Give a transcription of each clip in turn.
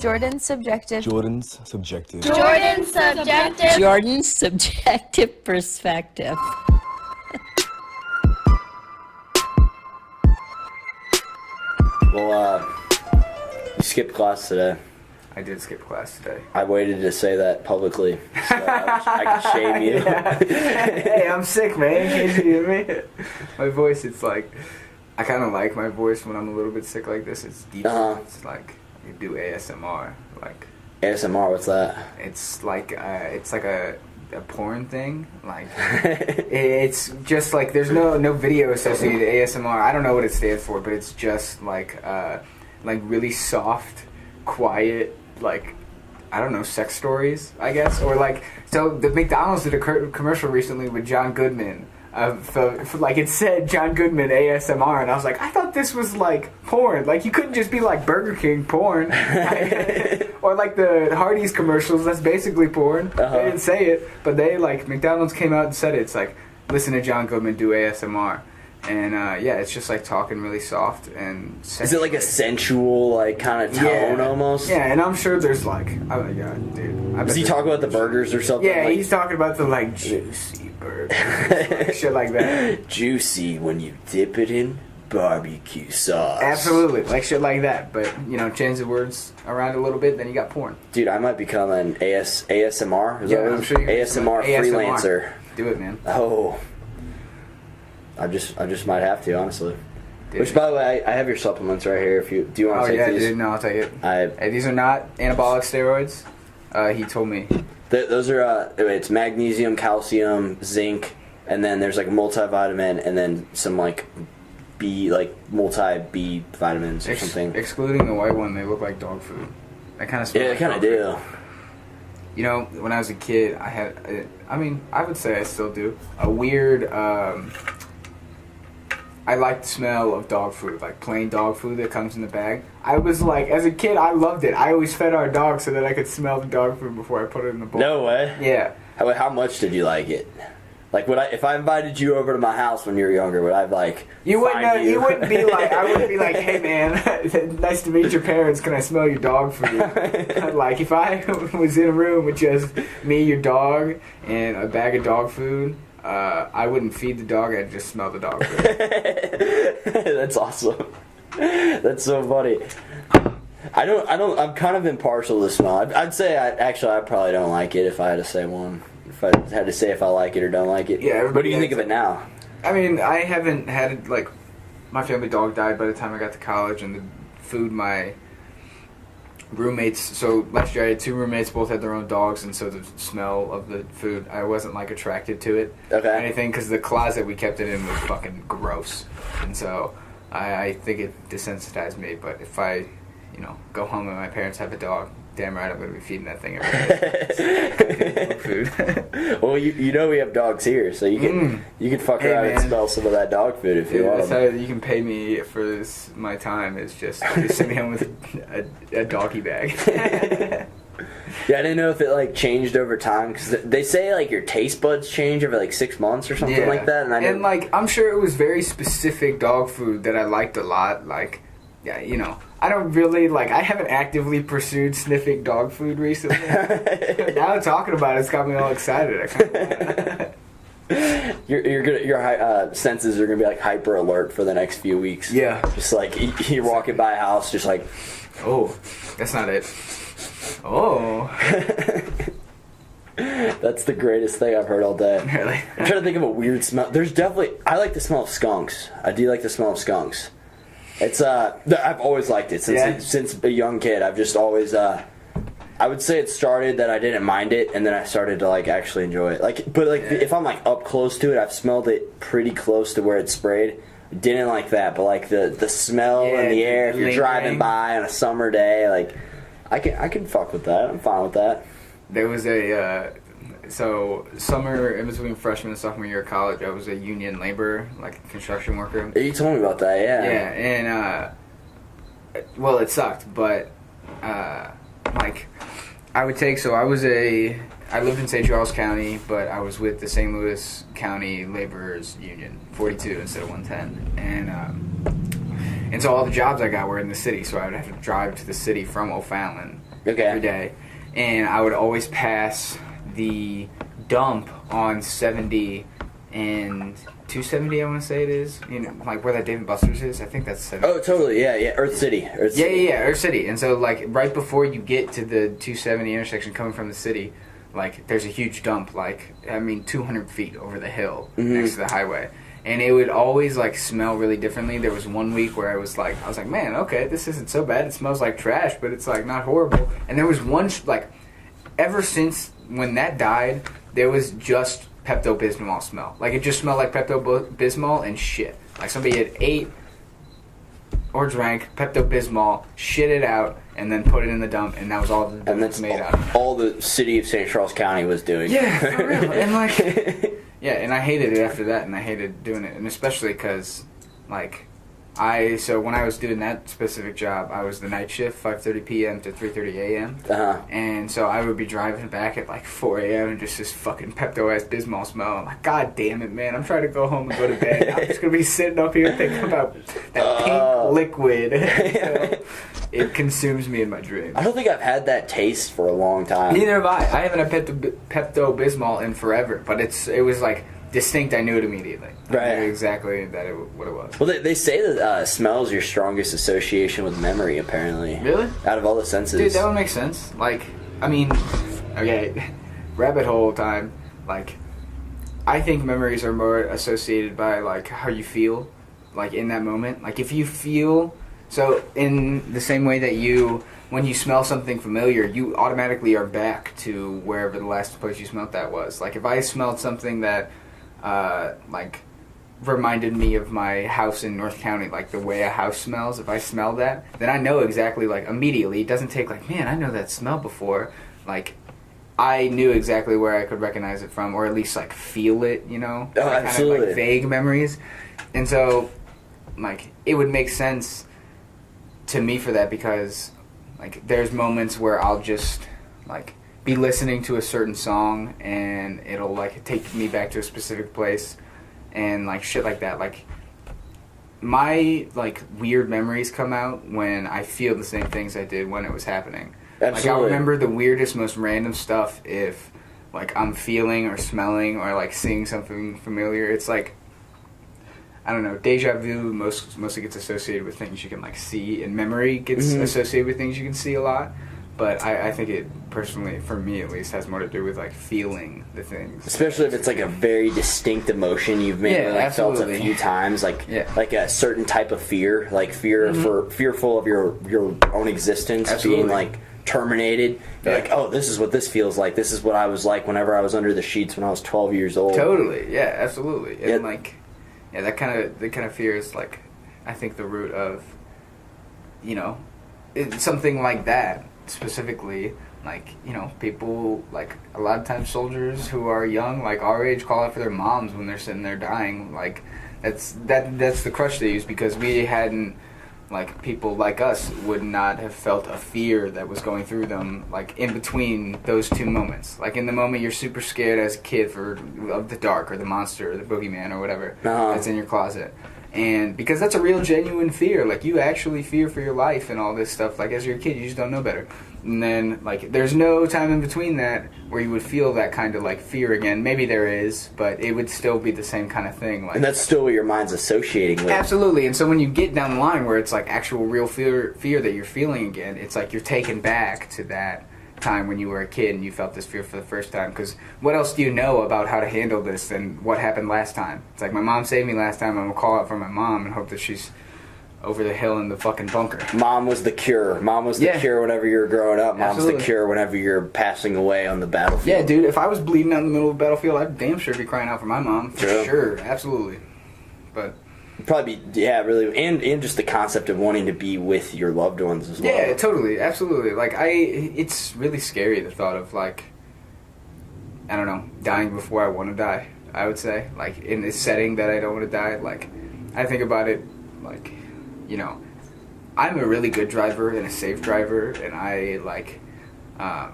Jordan's subjective. Jordan's subjective. Jordan's subjective. Jordan's subjective perspective. Well, you skipped class today. I did skip class today. I waited to say that publicly so I could shame you. Hey, I'm sick, man. Can't you hear me? My voice, it's like, I kind of like my voice when I'm a little bit sick like this. It's deep. It's like, you do ASMR. Like ASMR, what's that? It's like a porn thing. Like, it's just like, there's no video associated with ASMR. I don't know what it stands for, but it's just like really soft, quiet, like, I don't know, sex stories, I guess. Or like, so the McDonald's did a commercial recently with John Goodman. Like, it said John Goodman ASMR, and I was like, I thought this was like porn. Like, you couldn't just be like Burger King porn. Or like the Hardee's commercials, that's basically porn. They didn't say it, but they, like, McDonald's came out and said it. It's like, listen to John Goodman do ASMR. And yeah, it's just like talking really soft and sensual. Is it like a sensual, like, kind of tone almost? Yeah, and I'm sure there's like, oh my god, dude. Does he talk about the burgers or something? Yeah, like, he's talking about the like juicy burgers, like, shit like that. Juicy when you dip it in barbecue sauce. Absolutely, like shit like that. But you know, change the words around a little bit, then you got porn. Dude, I might become an ASMR. Is that I'm sure you ASMR freelancer. Do it, man. Oh. I just might have to, honestly. Dude. Which, by the way, I have your supplements right here. If you do you want to take these? Dude, no, I'll take it. Hey, these are not anabolic steroids. He told me. Those are it's magnesium, calcium, zinc, and then there's like a multivitamin, and then some like multi-B vitamins or something. Excluding the white one, they look like dog food. I kind of smell. Yeah, they kind of do. You know, when I was a kid, I had. I would say I still do a weird. I like the smell of dog food, like plain dog food that comes in the bag. I was like, as a kid, I loved it. I always fed our dog so that I could smell the dog food before I put it in the bowl. No way. Yeah. How much did you like it? Like, if I invited you over to my house when you were younger, would I like? You wouldn't be like, I wouldn't be like, hey man, nice to meet your parents. Can I smell your dog food? Like, if I was in a room with just me, your dog, and a bag of dog food. I wouldn't feed the dog. I'd just smell the dog food. That's awesome. That's so funny. I'm kind of impartial to smell. I'd say I probably don't like it if I had to say one. If I had to say if I like it or don't like it. Yeah. What do you think of it now? I mean, I haven't had it, like, my family dog died by the time I got to college, and the food my roommates, so last year I had 2 roommates, both had their own dogs, and so the smell of the food, I wasn't like attracted to it or anything, because the closet we kept it in was fucking gross, and so I think it desensitized me. But if I, go home and my parents have a dog, damn right I'm going to be feeding that thing every day. Food. Well, we have dogs here, so you can fuck around and smell some of that dog food if you want. That's how you can pay me for my time, is just send me home with a doggy bag. Yeah, I didn't know if it like changed over time, because they say like your taste buds change over like 6 months or something like that. And like, I'm sure it was very specific dog food that I liked a lot. Like, yeah, I don't really, like, I haven't actively pursued sniffing dog food recently. Now talking about it's got me all excited. Your senses are gonna be like hyper alert for the next few weeks. Yeah. Just like you're walking by a house, just like, oh, that's not it. Oh. That's the greatest thing I've heard all day. Really? I'm trying to think of a weird smell. I like the smell of skunks. I do like the smell of skunks. It's I've always liked it since a young kid. I've just always I would say it started that I didn't mind it, and then I started to like actually enjoy it. If I'm like up close to it, I've smelled it pretty close to where it's sprayed. Didn't like that, but like the smell in the air if you're driving by on a summer day, like I can fuck with that. I'm fine with that. There was so summer in between freshman and sophomore year of college, I was a union laborer, like a construction worker. You told me about that, yeah. Yeah, and well, it sucked, but like I lived in St. Charles County, but I was with the St. Louis County Laborers Union, 42 instead of 110, and so all the jobs I got were in the city, so I would have to drive to the city from O'Fallon. every day, and I would always pass the dump on 70 and 270, I want to say it is, like where that Dave & Buster's is. I think that's 70. Oh, totally, yeah, Earth City. Yeah, Earth City. And so, like, right before you get to the 270 intersection coming from the city, like, there's a huge dump, like, 200 feet over the hill next to the highway. And it would always, like, smell really differently. There was one week where I was like, man, okay, this isn't so bad. It smells like trash, but it's, like, not horrible. And there was one, like, ever since when that died, there was just Pepto-Bismol smell. Like, it just smelled like Pepto-Bismol and shit. Like, somebody had ate or drank Pepto-Bismol, shit it out, and then put it in the dump, and that was all the was made out of. All the city of St. Charles County was doing. Yeah, for real. And, like, yeah, and I hated it after that, and I hated doing it, and especially because, like, so when I was doing that specific job, I was the night shift, 5:30 p.m. to 3:30 a.m. And so I would be driving back at like 4 a.m. and just this fucking Pepto-ass Bismol smell. I'm like, God damn it, man! I'm trying to go home and go to bed. I'm just gonna be sitting up here thinking about that pink liquid. So it consumes me in my dreams. I don't think I've had that taste for a long time. Neither have I. I haven't had Pepto-Bismol in forever, but it was like distinct. I knew it immediately. Right. I knew exactly what it was. Well, they say that smell is your strongest association with memory, apparently. Really? Out of all the senses. Dude, that would make sense. Like, okay, rabbit hole time. Like, I think memories are more associated by, like, how you feel, like, in that moment. Like, if you feel... So, in the same way that when you smell something familiar, you automatically are back to wherever the last place you smelled that was. Like, if I smelled something that... like reminded me of my house in North County, like the way a house smells. If I smell that, then I know exactly, like, immediately. It doesn't take like, man, I know that smell before. Like, I knew exactly where I could recognize it from, or at least like feel it, Oh, like, absolutely. kind of like vague memories. And so, like, it would make sense to me for that, because like there's moments where I'll just like be listening to a certain song and it'll like take me back to a specific place and like shit like that. Like, my like weird memories come out when I feel the same things I did when it was happening. Absolutely. Like, I remember the weirdest, most random stuff if like I'm feeling or smelling or like seeing something familiar. It's like, I don't know, deja vu mostly gets associated with things you can like see, and memory gets associated with things you can see a lot. But I think it, personally, for me at least, has more to do with, like, feeling the things. Especially if it's, like, a very distinct emotion you've maybe felt a few times. Like, like a certain type of fear. Like, fearful of your own existence being, like, terminated. You're like, oh, this is what this feels like. This is what I was like whenever I was under the sheets when I was 12 years old. Totally. Yeah, absolutely. And, like, that kind of fear is, like, I think the root of, something like that. Specifically, like, people, like, a lot of times soldiers who are young, like our age, call out for their moms when they're sitting there dying. Like, that's the crutch they use, because we hadn't, like, people like us would not have felt a fear that was going through them, like, in between those two moments. Like, in the moment you're super scared as a kid of the dark or the monster or the boogeyman or whatever that's in your closet. And because that's a real genuine fear, like, you actually fear for your life and all this stuff. Like, as you're a kid, you just don't know better. And then, like, there's no time in between that where you would feel that kind of, like, fear again. Maybe there is, but it would still be the same kind of thing. Like, and that's still what your mind's associating with. Absolutely. And so when you get down the line where it's, like, actual real fear that you're feeling again, it's like you're taken back to that time when you were a kid and you felt this fear for the first time. Because what else do you know about how to handle this than what happened last time? It's like, my mom saved me last time. I'm gonna call out for my mom and hope that she's over the hill in the fucking bunker. Mom was the cure. Mom was the cure whenever you were growing up. Mom's the cure whenever you're passing away on the battlefield. Yeah, dude, if I was bleeding out in the middle of the battlefield, I'd damn sure be crying out for my mom. For sure, absolutely. But probably, really, and just the concept of wanting to be with your loved ones as well. Yeah, totally, absolutely. Like, it's really scary, the thought of, like, I don't know, dying before I want to die, I would say. Like, in this setting that I don't want to die, like, I think about it, like, I'm a really good driver and a safe driver, and I, like, I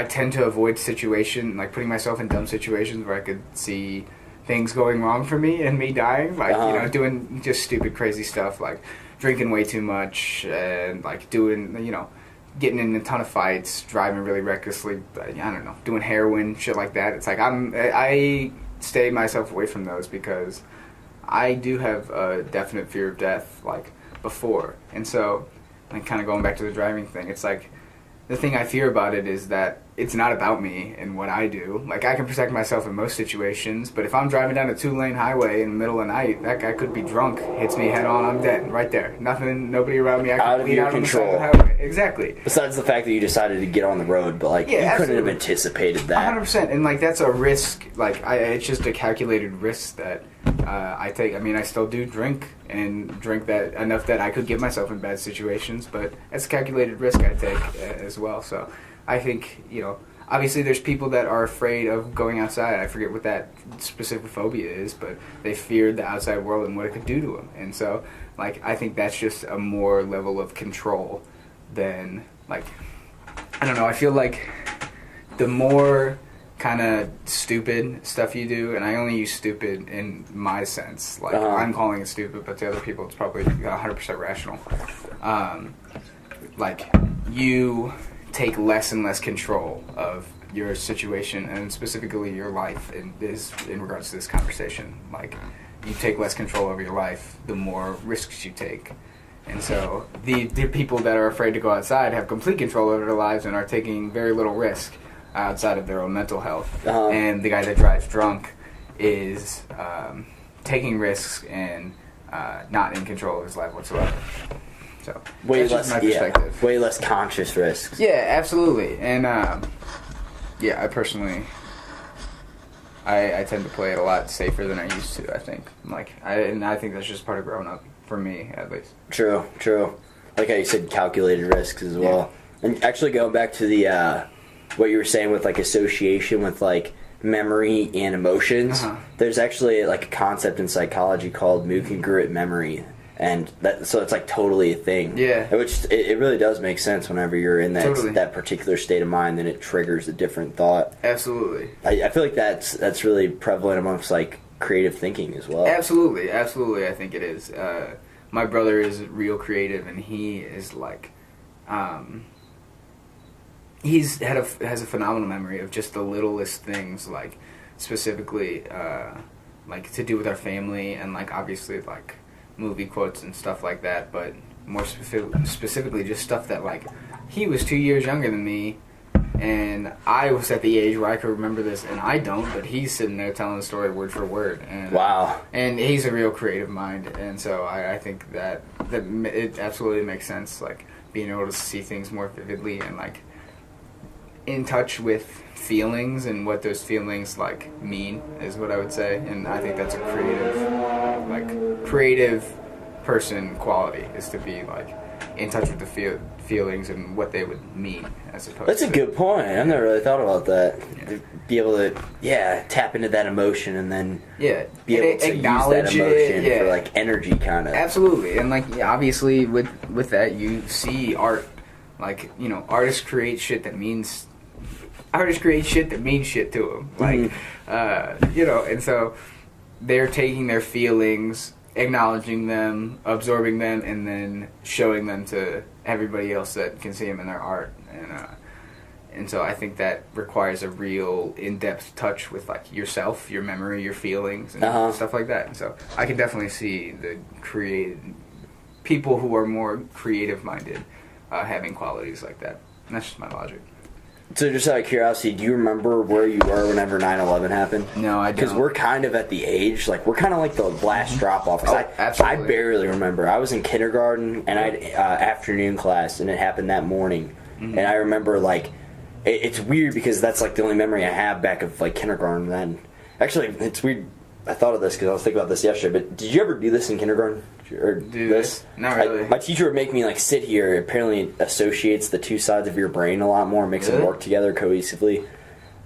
tend to avoid putting myself in dumb situations where I could see things going wrong for me and me dying, like, doing just stupid, crazy stuff, like drinking way too much and, like, doing, getting in a ton of fights, driving really recklessly, I don't know, doing heroin, shit like that. It's like I stay myself away from those because I do have a definite fear of death, like, before. And so, like, kind of going back to the driving thing, it's like, the thing I fear about it is that it's not about me and what I do. Like, I can protect myself in most situations, but if I'm driving down a 2-lane highway in the middle of the night, that guy could be drunk, hits me head on, I'm dead, right there. Nobody around me, I out can of bleed your out control. on the side of the highway. Exactly. Besides the fact that you decided to get on the road, but like Yeah, you couldn't have absolutely. anticipated that. 100%, and like that's a risk. Like it's just a calculated risk that I take. I mean, I still do drink and drink that enough that I could get myself in bad situations, but it's a calculated risk I take as well. So I think, you know, obviously there's people that are afraid of going outside. I forget what that specific phobia is, but they feared the outside world and what it could do to them. And so, like, I think that's just a more level of control than, like, I don't know, I feel like the more kind of stupid stuff you do, and I only use stupid in my sense, like, I'm calling it stupid, but to other people it's probably 100% rational. Like, you take less and less control of your situation, and specifically your life in regards to this conversation. Like, you take less control over your life the more risks you take. And so the people that are afraid to go outside have complete control over their lives and are taking very little risk outside of their own mental health. And the guy that drives drunk is taking risks and not in control of his life whatsoever. So Way that's just less, my perspective. way less conscious risks. Yeah, absolutely. And yeah, I personally, I tend to play it a lot safer than I used to. I think, like, I think that's just part of growing up for me, at least. True. Like how you said, calculated risks as well. Yeah. And actually, going back to the what you were saying with like association with like memory and emotions, there's actually like a concept in psychology called Mucongruent Memory. And so it's like totally a thing. Yeah. Which it really does make sense whenever you're in Totally. that particular state of mind, then it triggers a different thought. Absolutely. I feel like that's really prevalent amongst like creative thinking as well. Absolutely, I think it is. My brother is real creative, and he is like, has a phenomenal memory of just the littlest things, like specifically, like to do with our family, and like obviously like movie quotes and stuff like that, but more specifically just stuff that, like, he was 2 years younger than me, and I was at the age where I could remember this, and I don't, but he's sitting there telling the story word for word. And, wow. And he's a real creative mind, and so I think that it absolutely makes sense, like, being able to see things more vividly and, like, in touch with feelings and what those feelings, like, mean is what I would say. And I think that's a creative person quality, is to be, like, in touch with the feelings and what they would mean, as opposed That's to... a good point. I've never really thought about that. Yeah. Be able to, tap into that emotion and then be able to use that emotion for, like, energy, kind of. Absolutely. And, like, obviously with that, you see art. Like, you know, artists create shit that means shit to them. Like, you know, and so they're taking their feelings, acknowledging them, absorbing them, and then showing them to everybody else that can see them in their art. And so I think that requires a real in-depth touch with, like, yourself, your memory, your feelings, and stuff like that. And so I can definitely see the people who are more creative-minded having qualities like that. And that's just my logic. So just out of curiosity, do you remember where you were whenever 9/11 happened? No, I don't. Because we're kind of at the age, like, we're kind of like the last drop-off. Absolutely. I barely remember. I was in kindergarten, and I had afternoon class, and it happened that morning. And I remember, like, it's weird because that's, like, the only memory I have back of, like, kindergarten then. Actually, it's weird. I thought of this because I was thinking about this yesterday, but did you ever do this in kindergarten? Or do this? Not really. My teacher would make me, like, sit here. It apparently associates the two sides of your brain a lot more, makes them work together cohesively.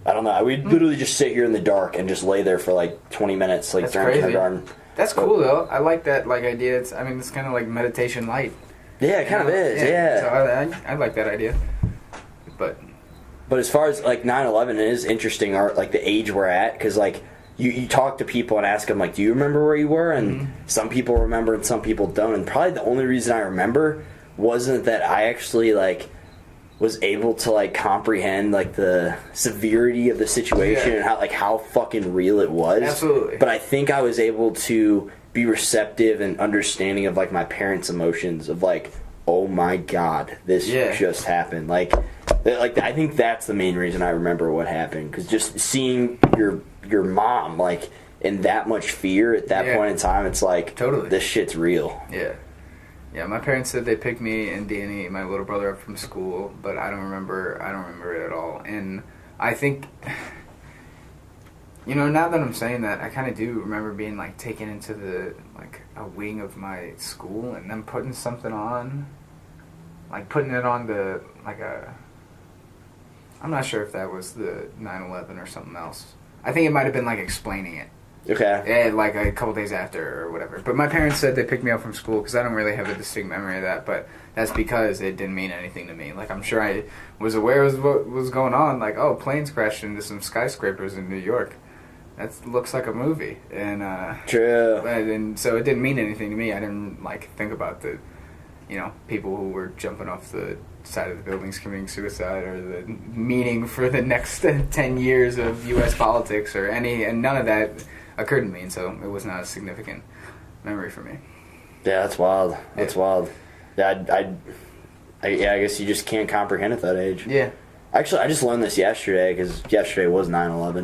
I don't know. We'd literally just sit here in the dark and just lay there for, like, 20 minutes, like, during kindergarten. That's cool, though. I like that, like, idea. It's kind of like meditation light. Yeah, it kind of is, yeah. So I like that idea. But as far as, like, 9/11, it is interesting, like, the age we're at, because, like, You talk to people and ask them, like, do you remember where you were? And some people remember and some people don't. And probably the only reason I remember wasn't that I actually, like, was able to like comprehend like the severity of the situation and how fucking real it was. Absolutely. But I think I was able to be receptive and understanding of like my parents' emotions of like, oh my god, this just happened. Like I think that's the main reason I remember what happened, because just seeing your mom like in that much fear at that point in time, it's like, totally, this shit's real. Yeah, my parents said they picked me and Danny, my little brother, up from school, but I don't remember it at all. And I think, you know, now that I'm saying that, I kind of do remember being like taken into the like a wing of my school and then putting something on, like putting it on the like a. I'm not sure if that was the 9/11 or something else. I think it might have been like explaining it. Okay. Yeah, like a couple days after or whatever. But my parents said they picked me up from school because I don't really have a distinct memory of that. But that's because it didn't mean anything to me. Like, I'm sure I was aware of what was going on. Like, oh, planes crashed into some skyscrapers in New York. That looks like a movie. And true. And so it didn't mean anything to me. I didn't like think about the, you know, people who were jumping off the side of the buildings committing suicide, or the meaning for the next 10 years of U.S. politics, or and none of that occurred to me, and so it was not a significant memory for me. Yeah, that's wild. That's wild. Yeah, I guess you just can't comprehend at that age. Yeah. Actually, I just learned this yesterday, because yesterday was 9/11,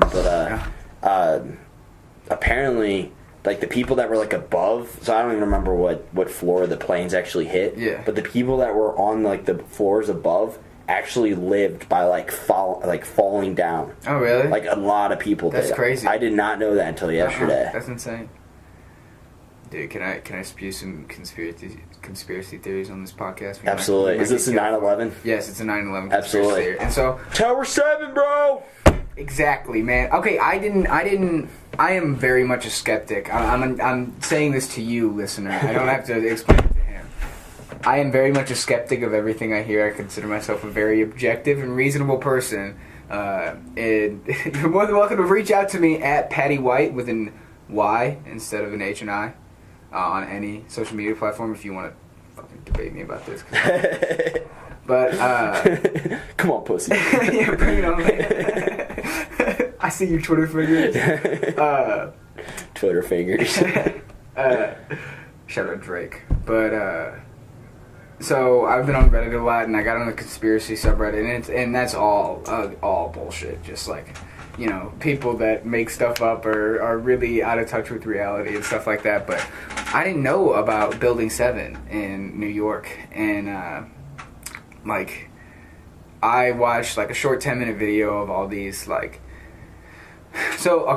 but apparently, like, the people that were, like, above, so I don't even remember what floor the planes actually hit, but the people that were on, like, the floors above actually lived by, like, falling down. Oh, really? Like, a lot of people did. That's crazy. I did not know that until yesterday. That's insane. Dude, can I spew some conspiracy theories on this podcast? Absolutely. Is this a 9/11? Yes, it's a 9/11 Absolutely. theory. And so Tower 7, bro! Exactly, man. Okay, I am very much a skeptic. I'm saying this to you, listener. I don't have to explain it to him. I am very much a skeptic of everything I hear. I consider myself a very objective and reasonable person. And you're more than welcome to reach out to me at Patty White with an Y instead of an H and I on any social media platform if you want to fucking debate me about this. But come on, pussy. Yeah, bring it on. I see your Twitter fingers. Twitter fingers. Shout out Drake. But so I've been on Reddit a lot, and I got on the conspiracy subreddit, and that's all bullshit. Just like, you know, people that make stuff up are really out of touch with reality and stuff like that. But I didn't know about Building 7 in New York, and like, I watched like a short 10-minute video of all these like. So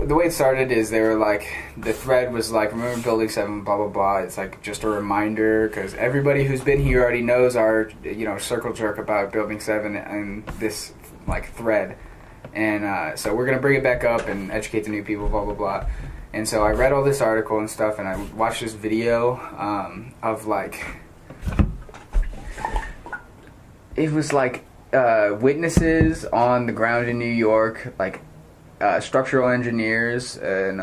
the way it started is they were like, the thread was like, remember Building 7, blah blah blah. It's like just a reminder, because everybody who's been here already knows our, you know, circle jerk about Building 7 and this like thread, and so we're gonna bring it back up and educate the new people, blah blah blah. And so I read all this article and stuff, and I watched this video of like, it was like witnesses on the ground in New York, like structural engineers and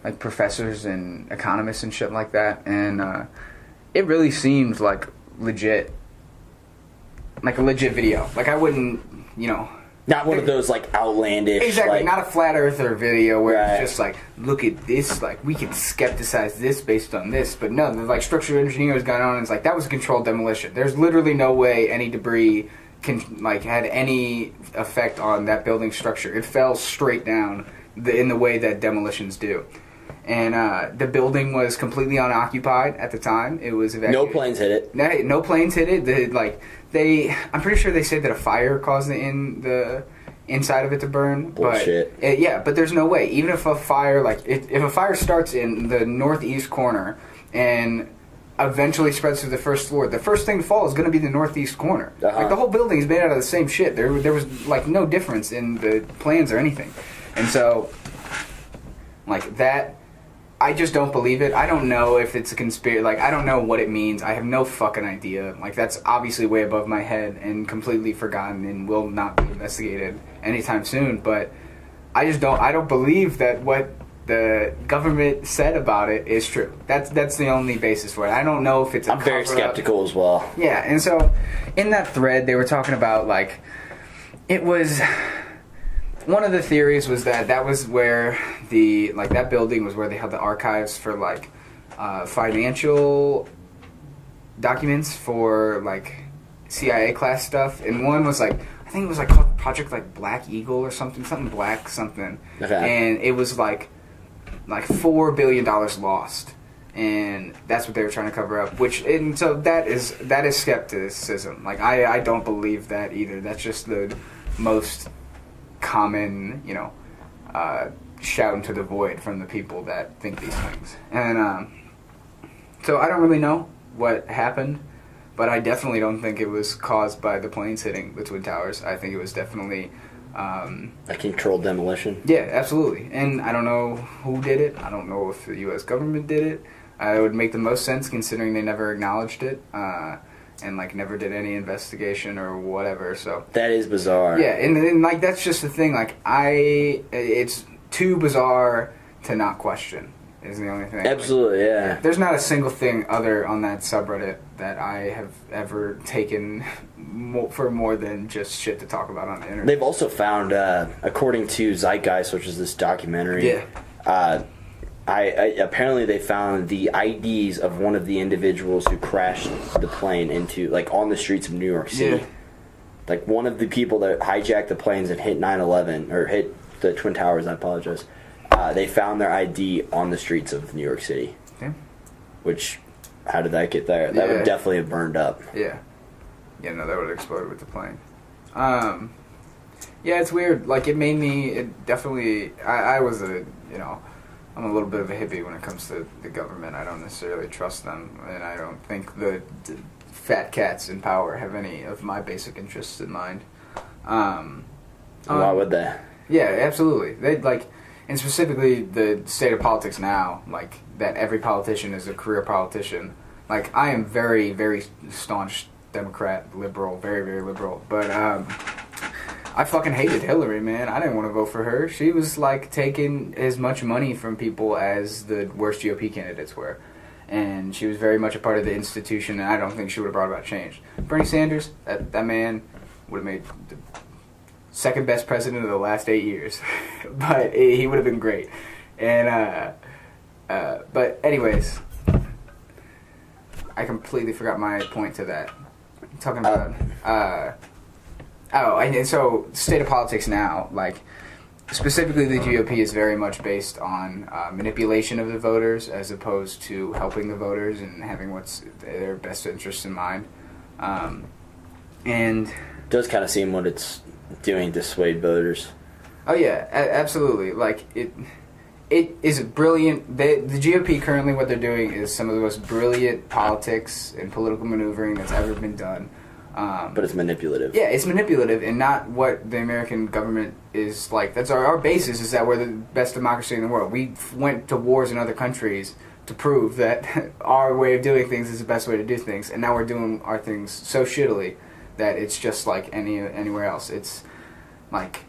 like professors and economists and shit like that, and it really seemed like legit, like a legit video. Like, I wouldn't, you know, not one of those like outlandish, exactly, like, not a flat earther video where it's just like, look at this, like, we can skepticize this based on this. But no, the like structural engineers got on, and it's like, that was a controlled demolition. There's literally no way any debris had any effect on that building structure. It fell straight down in the way that demolitions do. And the building was completely unoccupied at the time. It was evacuated. No planes hit it. No planes hit it. I'm pretty sure they said that a fire caused the inside of it to burn. Bullshit. But but there's no way. Even if a fire, if a fire starts in the northeast corner and eventually spreads to the first floor, the first thing to fall is going to be the northeast corner. Like, the whole building is made out of the same shit. There was like no difference in the plans or anything. And so, like, that, I just don't believe it. I don't know if it's a conspiracy. Like, I don't know what it means. I have no fucking idea. Like, that's obviously way above my head and completely forgotten and will not be investigated anytime soon. But I don't believe that what the government said about it is true. That's the only basis for it. I don't know if it's I'm very skeptical as well. Yeah, and so in that thread they were talking about like it was one of the theories was that was where that building was where they had the archives for like financial documents for like CIA class stuff, and one was like I think it was like called Project like Black Eagle or something black something, and it was like $4 billion lost, and that's what they were trying to cover up. And so that is skepticism. Like I don't believe that either. That's just the most common, shout into the void from the people that think these things. And so I don't really know what happened, but I definitely don't think it was caused by the planes hitting the Twin Towers. I think it was definitely a controlled demolition. Yeah, absolutely. And I don't know who did it. I don't know if the U.S. government did it. It would make the most sense considering they never acknowledged it and like never did any investigation or whatever. So that is bizarre. Yeah, and like that's just the thing. Like it's too bizarre to not question. Is the only thing. Absolutely, yeah. There's not a single thing other on that subreddit that I have ever taken for more than just shit to talk about on the internet. They've also found, according to Zeitgeist, which is this documentary, apparently they found the IDs of one of the individuals who crashed the plane into, like, on the streets of New York City. Yeah. Like, one of the people that hijacked the planes and hit 9/11, or hit the Twin Towers, I apologize. They found their ID on the streets of New York City. Okay. Which, how did that get there? That would definitely have burned up. Yeah. Yeah, no, that would have exploded with the plane. Yeah, it's weird. Like, it definitely, I was I'm a little bit of a hippie when it comes to the government. I don't necessarily trust them, and I don't think the fat cats in power have any of my basic interests in mind. Why would they? Yeah, absolutely. They'd like... And specifically, the state of politics now, like, that every politician is a career politician. Like, I am very, very staunch Democrat, liberal, very, very liberal. But, I fucking hated Hillary, man. I didn't want to vote for her. She was, like, taking as much money from people as the worst GOP candidates were. And she was very much a part of the institution, and I don't think she would have brought about change. Bernie Sanders, that man would have made... second best president of the last 8 years, but he would have been great. And but anyways, I completely forgot my point to that. I'm talking about and so state of politics now, like specifically the GOP is very much based on manipulation of the voters as opposed to helping the voters and having what's their best interests in mind. And it does kind of seem what it's doing to dissuade voters. Oh yeah, absolutely. Like it is brilliant. The GOP currently, what they're doing is some of the most brilliant politics and political maneuvering that's ever been done. But it's manipulative. Yeah, it's manipulative and not what the American government is like. That's our basis is that we're the best democracy in the world. We went to wars in other countries to prove that our way of doing things is the best way to do things, and now we're doing our things so shittily that it's just like anywhere else. It's like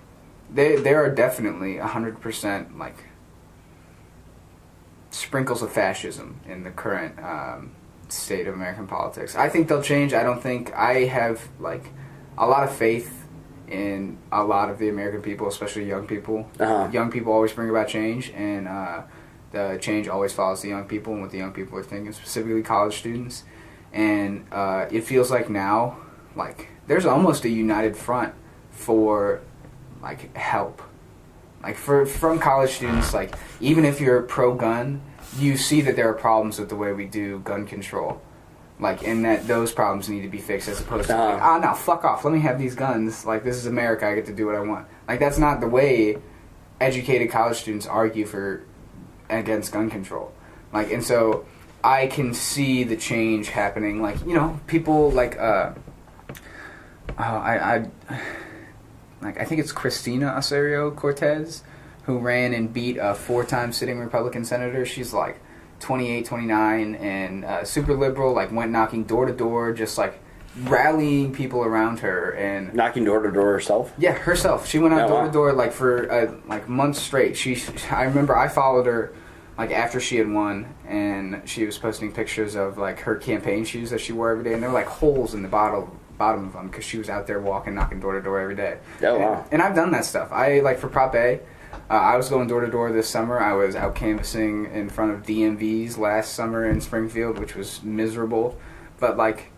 there are definitely 100% like sprinkles of fascism in the current state of American politics. I think they'll change. I have like a lot of faith in a lot of the American people, especially young people. Young people always bring about change, and the change always follows the young people and what the young people are thinking, specifically college students. And it feels like now, like there's almost a united front for like help, like from college students. Like even if you're pro-gun, you see that there are problems with the way we do gun control, like, and that those problems need to be fixed as opposed to like, no, fuck off, let me have these guns, like this is America, I get to do what I want. Like that's not the way educated college students argue against gun control. Like, and so I can see the change happening. Like, you know, people like I think it's Cristina Osorio-Cortez, who ran and beat a 4-time sitting Republican senator. She's like 28, 29, and super liberal, like went knocking door to door, just like rallying people around her and knocking door to door herself. Yeah, herself. She went out door to door like for like months straight. I remember I followed her like after she had won, and she was posting pictures of like her campaign shoes that she wore every day, and there were like holes in the bottom of them because she was out there walking, knocking door to door every day. Oh wow! And I've done that stuff. I like for Prop A. I was going door to door this summer. I was out canvassing in front of DMVs last summer in Springfield, which was miserable. But like,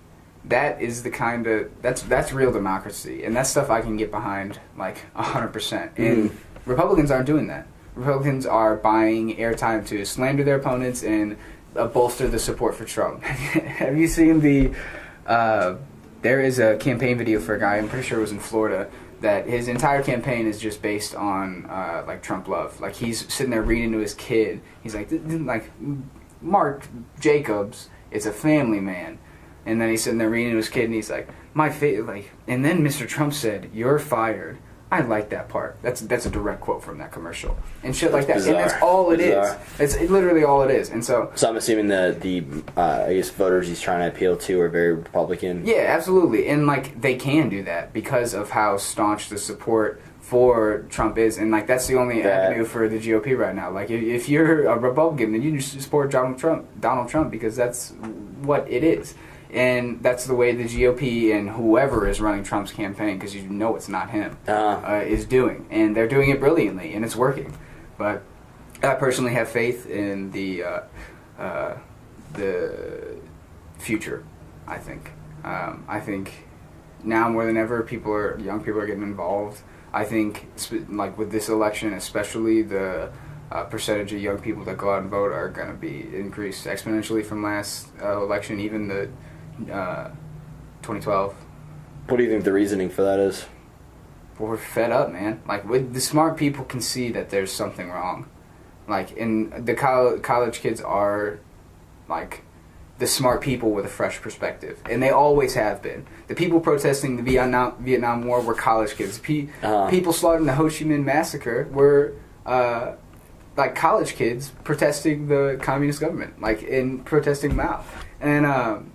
that is the kind of that's real democracy, and that's stuff I can get behind like 100%. And Republicans aren't doing that. Republicans are buying airtime to slander their opponents and bolster the support for Trump. Have you seen the? There is a campaign video for a guy. I'm pretty sure it was in Florida. That his entire campaign is just based on like Trump love. Like he's sitting there reading to his kid. He's like Mark Jacobs is a family man, and then he's sitting there reading to his kid, and he's like, and then Mr. Trump said, "You're fired." I like that part. That's a direct quote from that commercial and shit like that. Bizarre. And that's all it is. It's literally all it is. And so I'm assuming the I guess voters he's trying to appeal to are very Republican. Yeah, absolutely. And like they can do that because of how staunch the support for Trump is, and like that's the only avenue for the GOP right now. Like if you're a Republican, then you just support Donald Trump because that's what it is. And that's the way the GOP and whoever is running Trump's campaign, because you know it's not him, is doing. And they're doing it brilliantly, and it's working. But I personally have faith in the future, I think. I think now more than ever, young people are getting involved. I think, like with this election especially, the percentage of young people that go out and vote are going to be increased exponentially from last election, even the 2012. What do you think the reasoning for that is? Well, we're fed up, man. Like, the smart people can see that there's something wrong. Like, and the college kids are, like, the smart people with a fresh perspective. And they always have been. The people protesting the Vietnam War were college kids. People slaughtering the Ho Chi Minh Massacre were, like, college kids protesting the communist government. Like, in protesting Mao. And,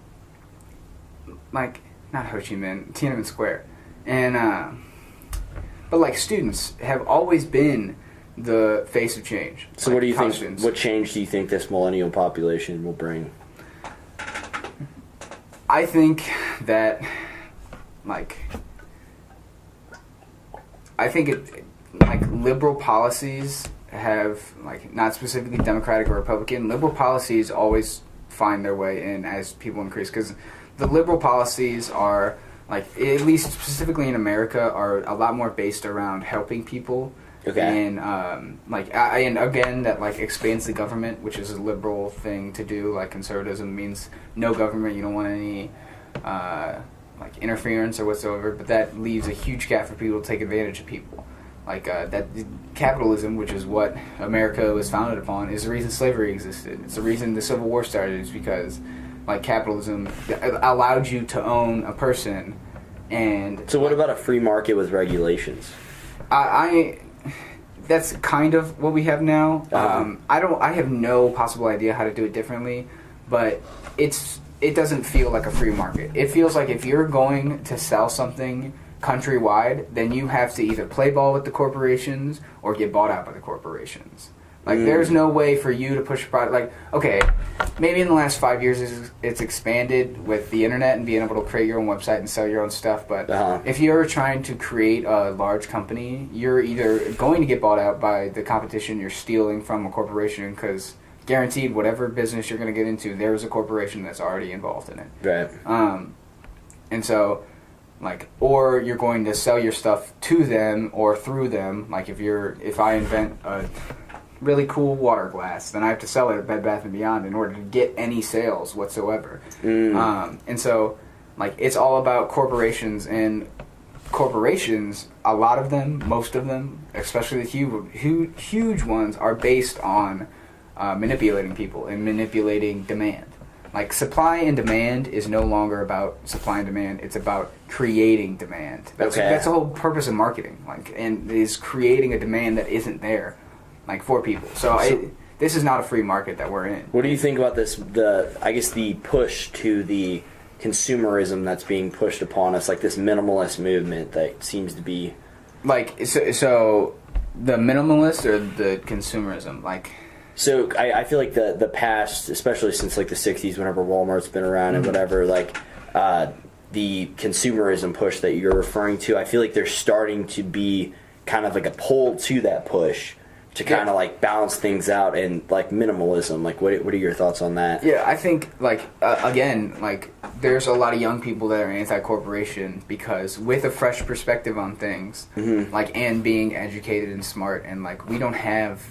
like, not Ho Chi Minh, Tiananmen Square. And, but like students have always been the face of change. So like, what do you think, students. what change do you think this millennial population will bring? I think that, like, liberal policies have, like, not specifically Democratic or Republican, liberal policies always find their way in as people increase, because the liberal policies are, like, at least specifically in America, are a lot more based around helping people. Okay. And, and again, that, like, expands the government, which is a liberal thing to do. Like, conservatism means no government. You don't want any, like, interference or whatsoever. But that leaves a huge gap for people to take advantage of people. Like, that capitalism, which is what America was founded upon, is the reason slavery existed. It's the reason the Civil War started, is because, like, capitalism allowed you to own a person. And so what about a free market with regulations? That's kind of what we have now. I have no possible idea how to do it differently, but it doesn't feel like a free market. It feels like if you're going to sell something countrywide, then you have to either play ball with the corporations or get bought out by the corporations. Like, there's no way for you to push a product. Like, okay, maybe in the last 5 years it's expanded with the internet and being able to create your own website and sell your own stuff. But if you're trying to create a large company, you're either going to get bought out by the competition you're stealing from a corporation, because guaranteed whatever business you're going to get into, there's a corporation that's already involved in it. Right. And so, like, or you're going to sell your stuff to them or through them. Like, if I invent a really cool water glass, then I have to sell it at Bed Bath & Beyond in order to get any sales whatsoever. And so, like, it's all about corporations, and corporations, a lot of them, most of them, especially the huge ones, are based on manipulating people and manipulating demand. Like, supply and demand is no longer about supply and demand, it's about creating demand. That's the whole purpose of marketing, like, and is creating a demand that isn't there. Like, for people. So this is not a free market that we're in. What do you think about this? I guess the push to the consumerism that's being pushed upon us, like this minimalist movement that seems to be Like, so the minimalist or the consumerism, like. So I feel like the past, especially since like the 60s, whenever Walmart's been around and whatever, like the consumerism push that you're referring to, I feel like there's starting to be kind of like a pull to that push to kind of like balance things out, and like minimalism. Like what are your thoughts on that? Yeah, I think like again, like there's a lot of young people that are anti-corporation because with a fresh perspective on things, like, and being educated and smart, and like we don't have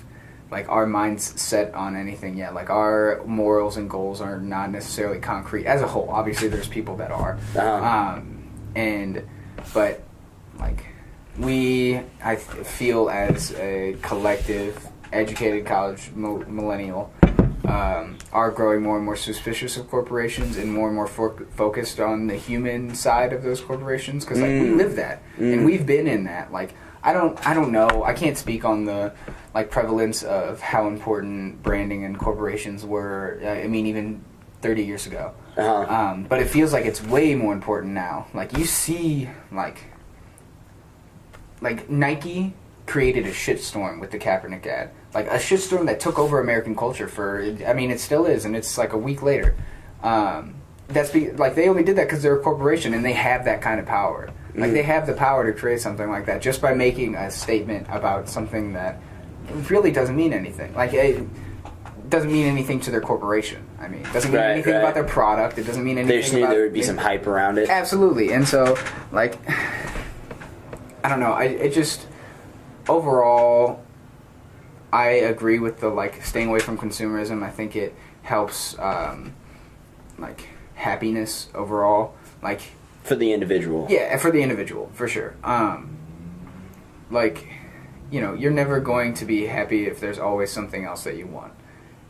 like our minds set on anything yet. Like our morals and goals are not necessarily concrete as a whole. Obviously, there's people that are, but like I feel as a collective, educated college millennial, are growing more and more suspicious of corporations and more focused on the human side of those corporations, because like we live that and we've been in that. Like I don't know. I can't speak on the like prevalence of how important branding and corporations were. I mean, even 30 years ago. But it feels like it's way more important now. Like you see, like Nike created a shitstorm with the Kaepernick ad. Like a shitstorm that took over American culture I mean, it still is, and it's like a week later. Like they only did that because they're a corporation and they have that kind of power. Like they have the power to create something like that just by making a statement about something that really doesn't mean anything. Like it doesn't mean anything to their corporation. I mean, it doesn't mean anything about their product. It doesn't mean anything. They just knew there would be some hype around it. Absolutely, and so like I don't know. It just overall, I agree with the like staying away from consumerism. I think it helps like happiness overall. Like for the individual. Yeah, for the individual, for sure. Like, you know, you're never going to be happy if there's always something else that you want.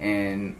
And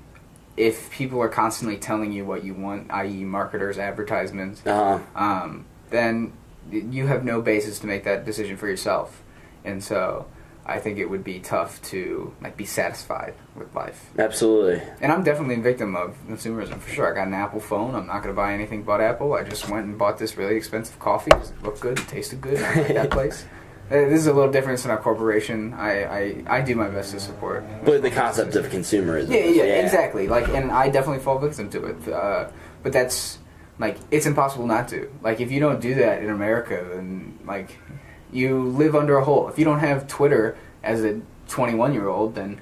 if people are constantly telling you what you want, i.e. marketers, advertisements, then you have no basis to make that decision for yourself. And so I think it would be tough to like be satisfied with life. Absolutely. And I'm definitely a victim of consumerism for sure. I got an Apple phone. I'm not going to buy anything but Apple. I just went and bought this really expensive coffee because it looked good, it tasted good, and I like that place. This is a little different than a corporation. I do my best to support. But the concept of consumerism. Yeah, exactly. Like, and I definitely fall victim to it. But that's like it's impossible not to. Like, if you don't do that in America, then like you live under a hole. If you don't have Twitter as a 21-year-old, then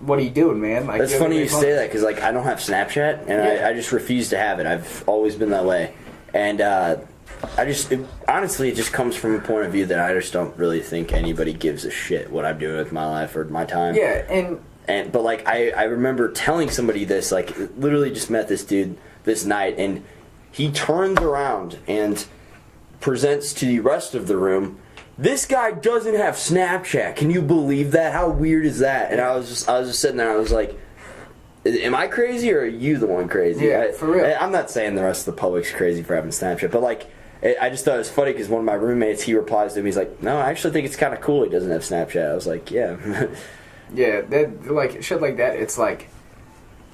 what are you doing, man? Like, that's funny you say that because like I don't have Snapchat and I just refuse to have it. I've always been that way, and honestly, it just comes from a point of view that I just don't really think anybody gives a shit what I'm doing with my life or my time. Yeah, but like I remember telling somebody this, like literally just met this dude this night, and he turns around and presents to the rest of the room, this guy doesn't have Snapchat. Can you believe that? How weird is that? And I was just sitting there, I was like, am I crazy or are you the one crazy? Yeah, for real. I'm not saying the rest of the public's crazy for having Snapchat, but like I just thought it was funny because one of my roommates, he replies to me, he's like, no, I actually think it's kind of cool he doesn't have Snapchat. I was like, yeah. Yeah, that, like, shit like that, it's like,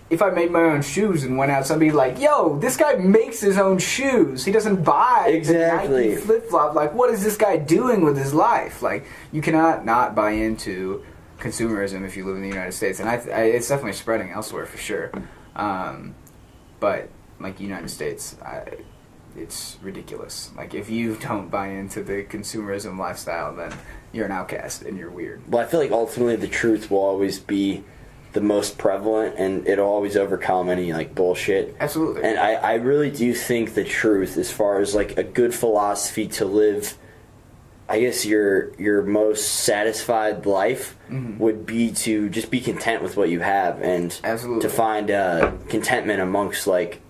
if I made my own shoes and went out, somebody like, yo, this guy makes his own shoes. He doesn't buy the Nike flip-flop. Like, what is this guy doing with his life? Like, you cannot not buy into consumerism if you live in the United States. And it's definitely spreading elsewhere for sure. But, like, United States, it's ridiculous. Like, if you don't buy into the consumerism lifestyle, then you're an outcast and you're weird. Well, I feel like ultimately the truth will always be the most prevalent, and it'll always overcome any like bullshit. Absolutely. And I really do think the truth, as far as like a good philosophy to live, I guess your most satisfied life would be to just be content with what you have, and absolutely to find contentment amongst like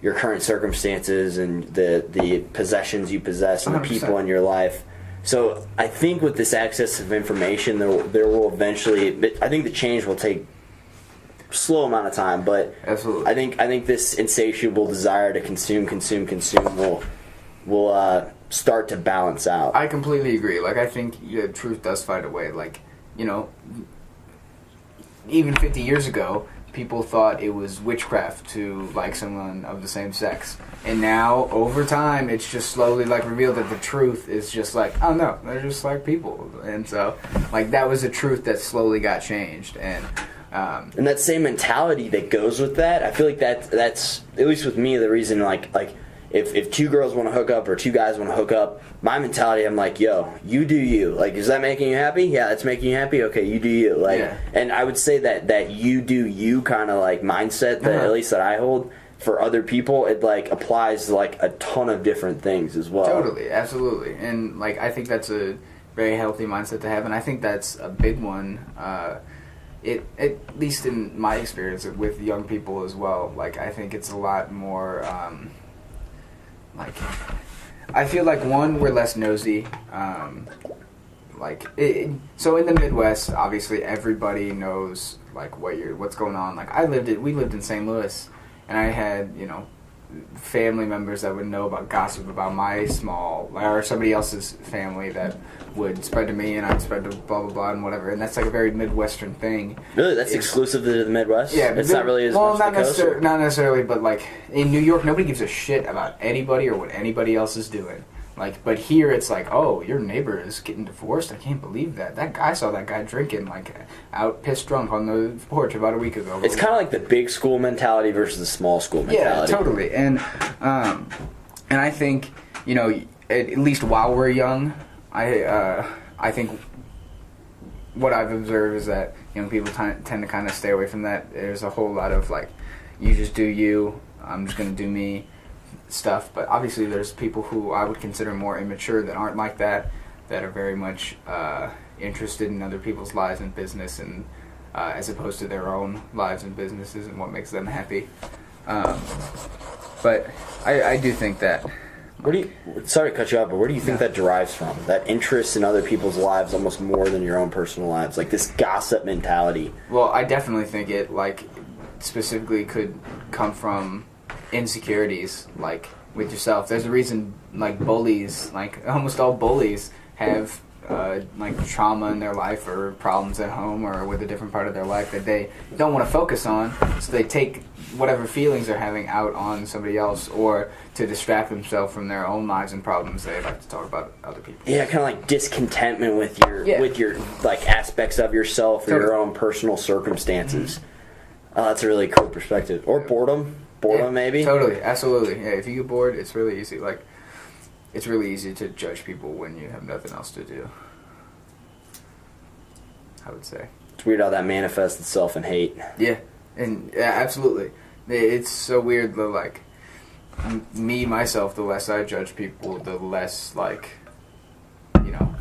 your current circumstances and the possessions you possess and 100%. The people in your life. So I think with this access of information, there will eventually, I think the change will take slow amount of time, but absolutely. I think this insatiable desire to consume will start to balance out. I completely agree. Like, I think truth does find a way. Like, you know, even 50 years ago, people thought it was witchcraft to like someone of the same sex. And now, over time, it's just slowly like revealed that the truth is just like, oh no, they're just like people. And so, like, that was a truth that slowly got changed. And that same mentality that goes with that, I feel like that's at least with me, the reason like if two girls want to hook up or two guys want to hook up, my mentality, I'm like, yo, you do you. Like, is that making you happy? Yeah, that's making you happy. Okay, you do you. Like, yeah. And I would say that you do you kind of like mindset that at least that I hold for other people, it like applies to like a ton of different things as well. Totally, absolutely, and like I think that's a very healthy mindset to have, and I think that's a big one. At least in my experience with young people as well. Like, I think it's a lot more. Like, I feel like we're less nosy. So in the Midwest, obviously everybody knows like what's going on. Like we lived in St. Louis, and I had family members that would know about gossip about my or somebody else's family that would spread to me, and I'd spread to blah blah blah and whatever. And that's like a very Midwestern thing. Really, that's exclusive to the Midwest. Yeah, it's not really as much not necessarily, but like in New York, nobody gives a shit about anybody or what anybody else is doing. Like, but here it's like, oh, your neighbor is getting divorced. I can't believe that. I saw that guy drinking, like, out pissed drunk on the porch about a week ago. It's kind of like the big school mentality versus the small school mentality. Yeah, totally. And I think, at least while we're young, I think what I've observed is that young people tend to kind of stay away from that. There's a whole lot of like, you just do you. I'm just gonna do me. Stuff, but obviously there's people who I would consider more immature that aren't like that are very much interested in other people's lives and business, and as opposed to their own lives and businesses and what makes them happy. But I do think that. Sorry to cut you off, but where do you think that derives from? That interest in other people's lives almost more than your own personal lives, like this gossip mentality. Well, I definitely think it like specifically could come from insecurities, like with yourself. There's a reason like bullies, like almost all bullies have like trauma in their life or problems at home or with a different part of their life that they don't want to focus on, so they take whatever feelings they're having out on somebody else, or to distract themselves from their own lives and problems, they like to talk about other people. Yeah, kind of like discontentment with your like aspects of yourself or your own personal circumstances. That's a really cool perspective. Or boredom. Maybe? Totally, absolutely. Yeah, if you get bored, it's really easy. Like, it's really easy to judge people when you have nothing else to do, I would say. It's weird how that manifests itself in hate. Yeah, absolutely. It's so weird that, like, myself, the less I judge people, the less, like,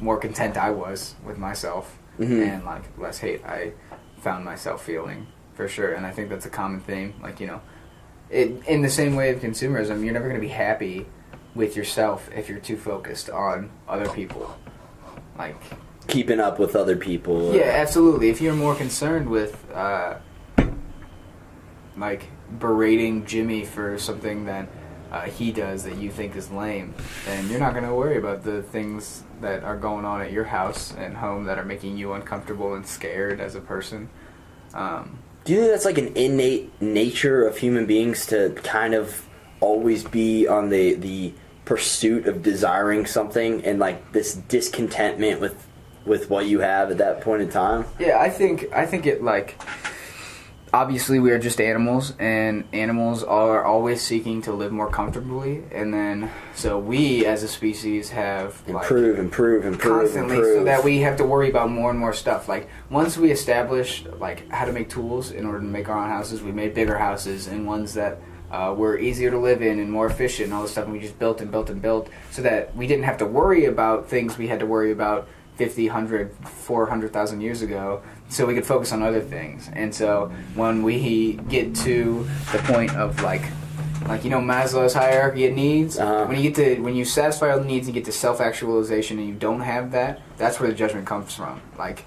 more content I was with myself, and, like, less hate I found myself feeling, for sure. And I think that's a common theme. Like, in the same way of consumerism, you're never going to be happy with yourself if you're too focused on other people. Like, keeping up with other people. Yeah, absolutely. If you're more concerned with, like, berating Jimmy for something that he does that you think is lame, then you're not going to worry about the things that are going on at your house and home that are making you uncomfortable and scared as a person. Do you think that's like an innate nature of human beings to kind of always be on the pursuit of desiring something and like this discontentment with what you have at that point in time? Yeah, I think it like, obviously we are just animals, and animals are always seeking to live more comfortably, and then so we as a species have improve constantly, so that we have to worry about more and more stuff. Like, once we established like how to make tools in order to make our own houses, we made bigger houses and ones that were easier to live in and more efficient and all this stuff, and we just built and built and built so that we didn't have to worry about things we had to worry about 50, 100, 400,000 years ago, so we could focus on other things. And so when we get to the point of like Maslow's hierarchy of needs, when you satisfy all the needs and get to self-actualization and you don't have that, that's where the judgment comes from. Like,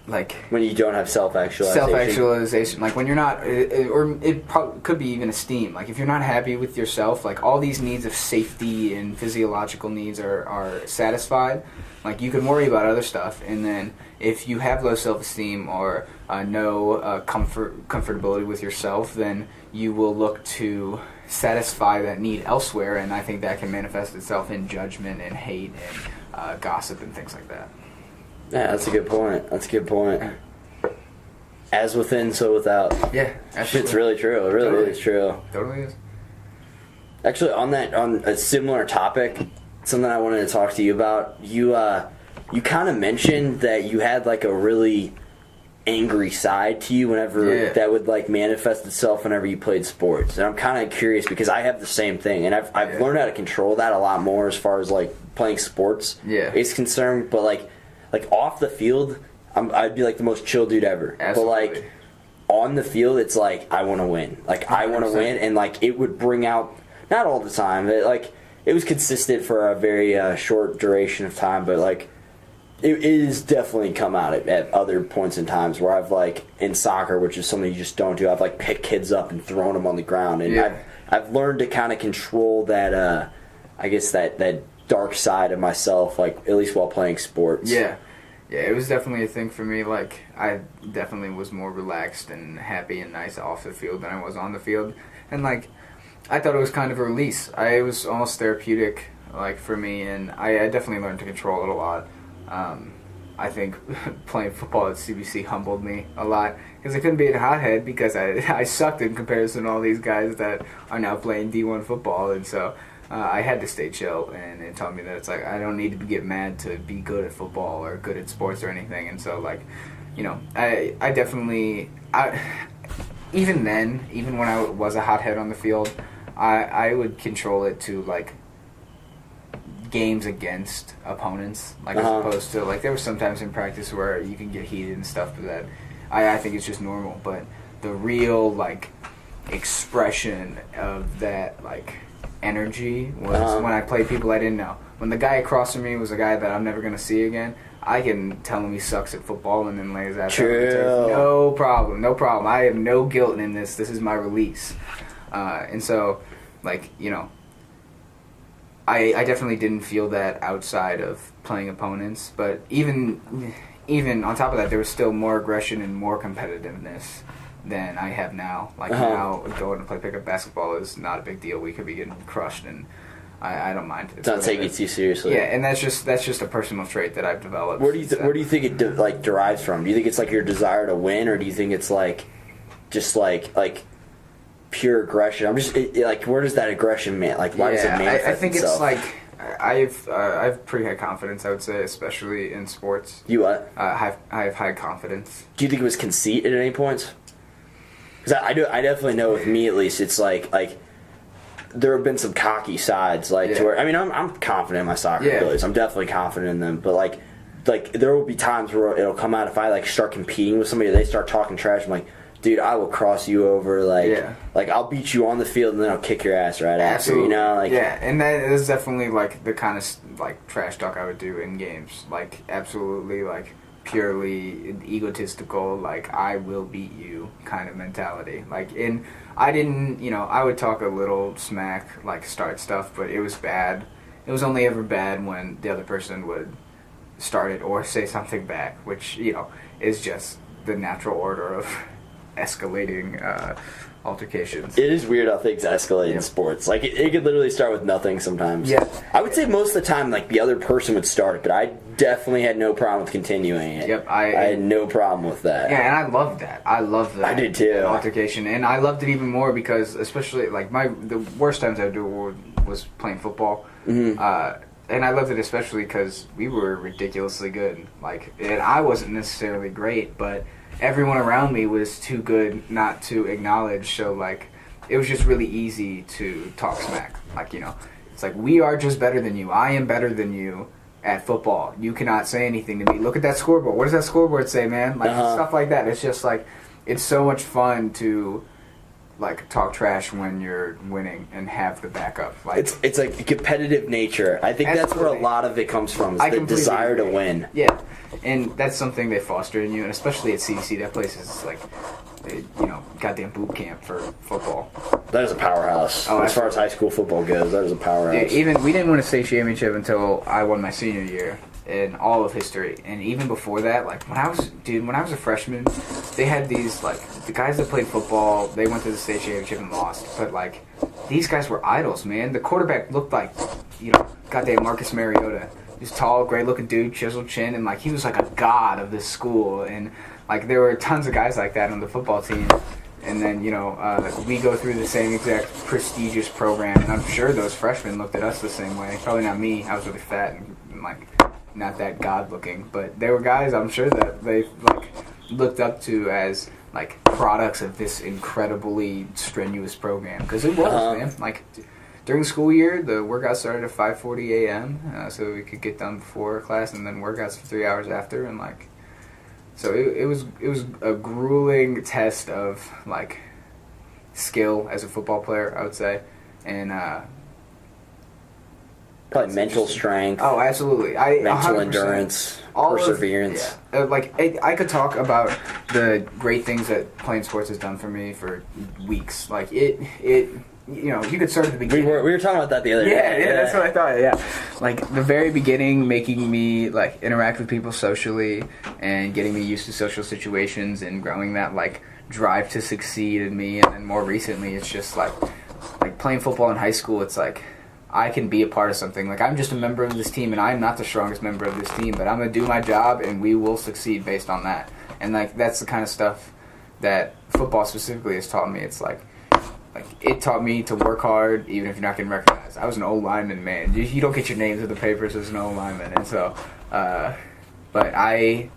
like when you don't have self-actualization. Self-actualization, like when you're not, or it could be even esteem. Like if you're not happy with yourself, like all these needs of safety and physiological needs are satisfied. Like you can worry about other stuff, and then if you have low self-esteem or no comfortability with yourself, then you will look to satisfy that need elsewhere, and I think that can manifest itself in judgment and hate and gossip and things like that. Yeah, that's a good point. That's a good point. As within, so without. Yeah, it's really true. It really is true. Totally is. Actually, on a similar topic, something I wanted to talk to you about. You kind of mentioned that you had like a really angry side to you whenever that would like manifest itself whenever you played sports. And I'm kind of curious because I have the same thing, and I've learned how to control that a lot more as far as like playing sports is concerned. But like off the field, I'd be like the most chill dude ever. Absolutely. But like on the field, it's like I want to win. Like I want to win, and like it would bring out, not all the time. It was consistent for a very short duration of time, but like it is definitely come out at other points in times where I've like in soccer, which is something you just don't do. I've like picked kids up and thrown them on the ground, and I've learned to kind of control that. I guess that dark side of myself, like at least while playing sports. Yeah, it was definitely a thing for me. Like I definitely was more relaxed and happy and nice off the field than I was on the field, and like I thought it was kind of a release. It was almost therapeutic, like for me, and I definitely learned to control it a lot. I think playing football at CBC humbled me a lot because I couldn't be a hothead because I sucked in comparison to all these guys that are now playing D1 football, and so I had to stay chill, and it taught me that it's like I don't need to get mad to be good at football or good at sports or anything. And so like, you know, I definitely even then, even when I was a hothead on the field, I would control it to like games against opponents, like as opposed to like there were sometimes in practice where you can get heated and stuff, but that I think it's just normal. But the real like expression of that like energy was when I played people I didn't know. When the guy across from me was a guy that I'm never gonna see again, I can tell him he sucks at football and then lay his ass out. No problem. I have no guilt in this. This is my release. And so, like, you know, I definitely didn't feel that outside of playing opponents, but even on top of that, there was still more aggression and more competitiveness than I have now. Like now, going to play pickup basketball is not a big deal. We could be getting crushed, and I don't mind. It's not taking it too seriously. Yeah, and that's just a personal trait that I've developed. Where do you think it derives from? Do you think it's like your desire to win, or do you think it's like just like pure aggression? I'm just like, where does that aggression why does it manifest I think itself? It's like I've pretty high confidence, I would say, especially in sports. You what? I have high confidence. Do you think it was conceit at any points? Because I definitely know with me at least, it's like there have been some cocky sides, to where, I mean, I'm confident in my soccer abilities. I'm definitely confident in them, but like there will be times where it'll come out if I start competing with somebody, they start talking trash. I'm like, dude, I will cross you over. Like I'll beat you on the field and then I'll kick your ass right after. You know, and that is definitely like the kind of trash talk I would do in games. Like absolutely purely egotistical, like I will beat you kind of mentality. And I didn't, I would talk a little smack, start stuff, but it was bad. It was only ever bad when the other person would start it or say something back, which, is just the natural order of escalating altercations. It is weird how things escalate in sports. It could literally start with nothing sometimes. Yeah. I would say most of the time, the other person would start it, but I definitely had no problem with continuing it. Yep. I had no problem with that. Yeah, and I loved that. I did too. That altercation, and I loved it even more because, especially the worst times I would do was playing football. Mm-hmm. And I loved it especially because we were ridiculously good. And I wasn't necessarily great, but everyone around me was too good not to acknowledge. So it was just really easy to talk smack. It's we are just better than you. I am better than you at football. You cannot say anything to me. Look at that scoreboard. What does that scoreboard say, man? Stuff like that. It's just it's so much fun to talk trash when you're winning and have the backup. It's a competitive nature. I think that's where a lot of it comes from. Is the desire to win. Yeah, and that's something they foster in you, and especially at CDC, that place is like, goddamn boot camp for football. That is a powerhouse. As far as high school football goes, that is a powerhouse. Dude, we didn't win a state championship until I won my senior year in all of history, and even before that, like when I was a freshman, they had these like the guys that played football. They went to the state championship and lost, but like these guys were idols, man. The quarterback looked like, goddamn Marcus Mariota. He's tall, great-looking dude, chiseled chin, and like he was like a god of this school. And like there were tons of guys like that on the football team. And then we go through the same exact prestigious program, and I'm sure those freshmen looked at us the same way. Probably not me. I was really fat and like not that god-looking, but there were guys I'm sure that they like looked up to as like products of this incredibly strenuous program, because it was, man. Like. During the school year, the workout started at 5:40 a.m. So we could get done before class, and then workouts for 3 hours after, and like, so it was a grueling test of like skill as a football player, I would say, and probably mental strength. Oh, absolutely. Mental endurance, perseverance. I could talk about the great things that playing sports has done for me for weeks. Like it. You could start at the beginning. We were talking about that the other day. Yeah, that's what I thought, yeah. Like, the very beginning, making me, like, interact with people socially and getting me used to social situations and growing that, like, drive to succeed in me. And then more recently, it's just, like playing football in high school, it's like, I can be a part of something. Like, I'm just a member of this team, and I'm not the strongest member of this team, but I'm going to do my job, and we will succeed based on that. And, like, that's the kind of stuff that football specifically has taught me. It's like it taught me to work hard, even if you're not getting recognized. I was an old lineman, man. You don't get your names in the papers as an old lineman, and so, but I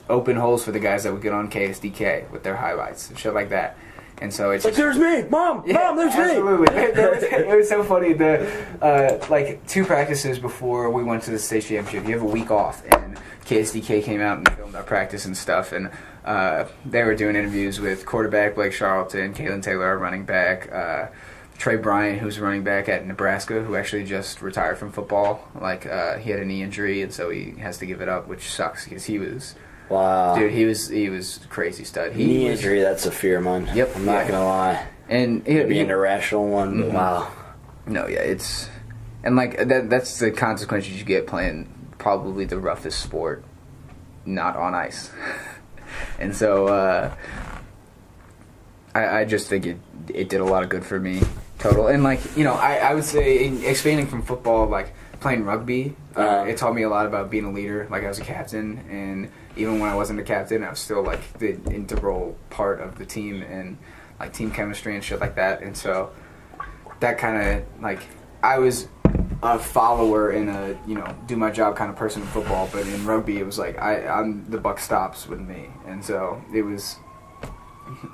open holes for the guys that would get on KSDK with their highlights and shit like that. And so it's like, there's me, mom, there's me. Absolutely. It was so funny. Like 2 practices before we went to the state championship, you have a week off, and KSDK came out and filmed our practice and stuff, and they were doing interviews with quarterback Blake Charlton, Kalen Taylor, our running back, Trey Bryant, who's running back at Nebraska, who actually just retired from football. Like, he had a knee injury, and so he has to give it up, which sucks because he was. Wow. Dude, he was a crazy stud. Knee injury, that's a fear, man. Yep. I'm not gonna lie. And maybe an irrational one, but wow. No, yeah, it's and like that's the consequences you get playing probably the roughest sport not on ice. And so I just think it did a lot of good for me total. And like, I would say expanding from football, like playing rugby, it taught me a lot about being a leader. Like I was a captain, and even when I wasn't a captain, I was still like the integral part of the team and like team chemistry and shit like that. And so that kind of like, I was a follower and a do my job kind of person in football, but in rugby it was like I'm the buck stops with me. And so it was,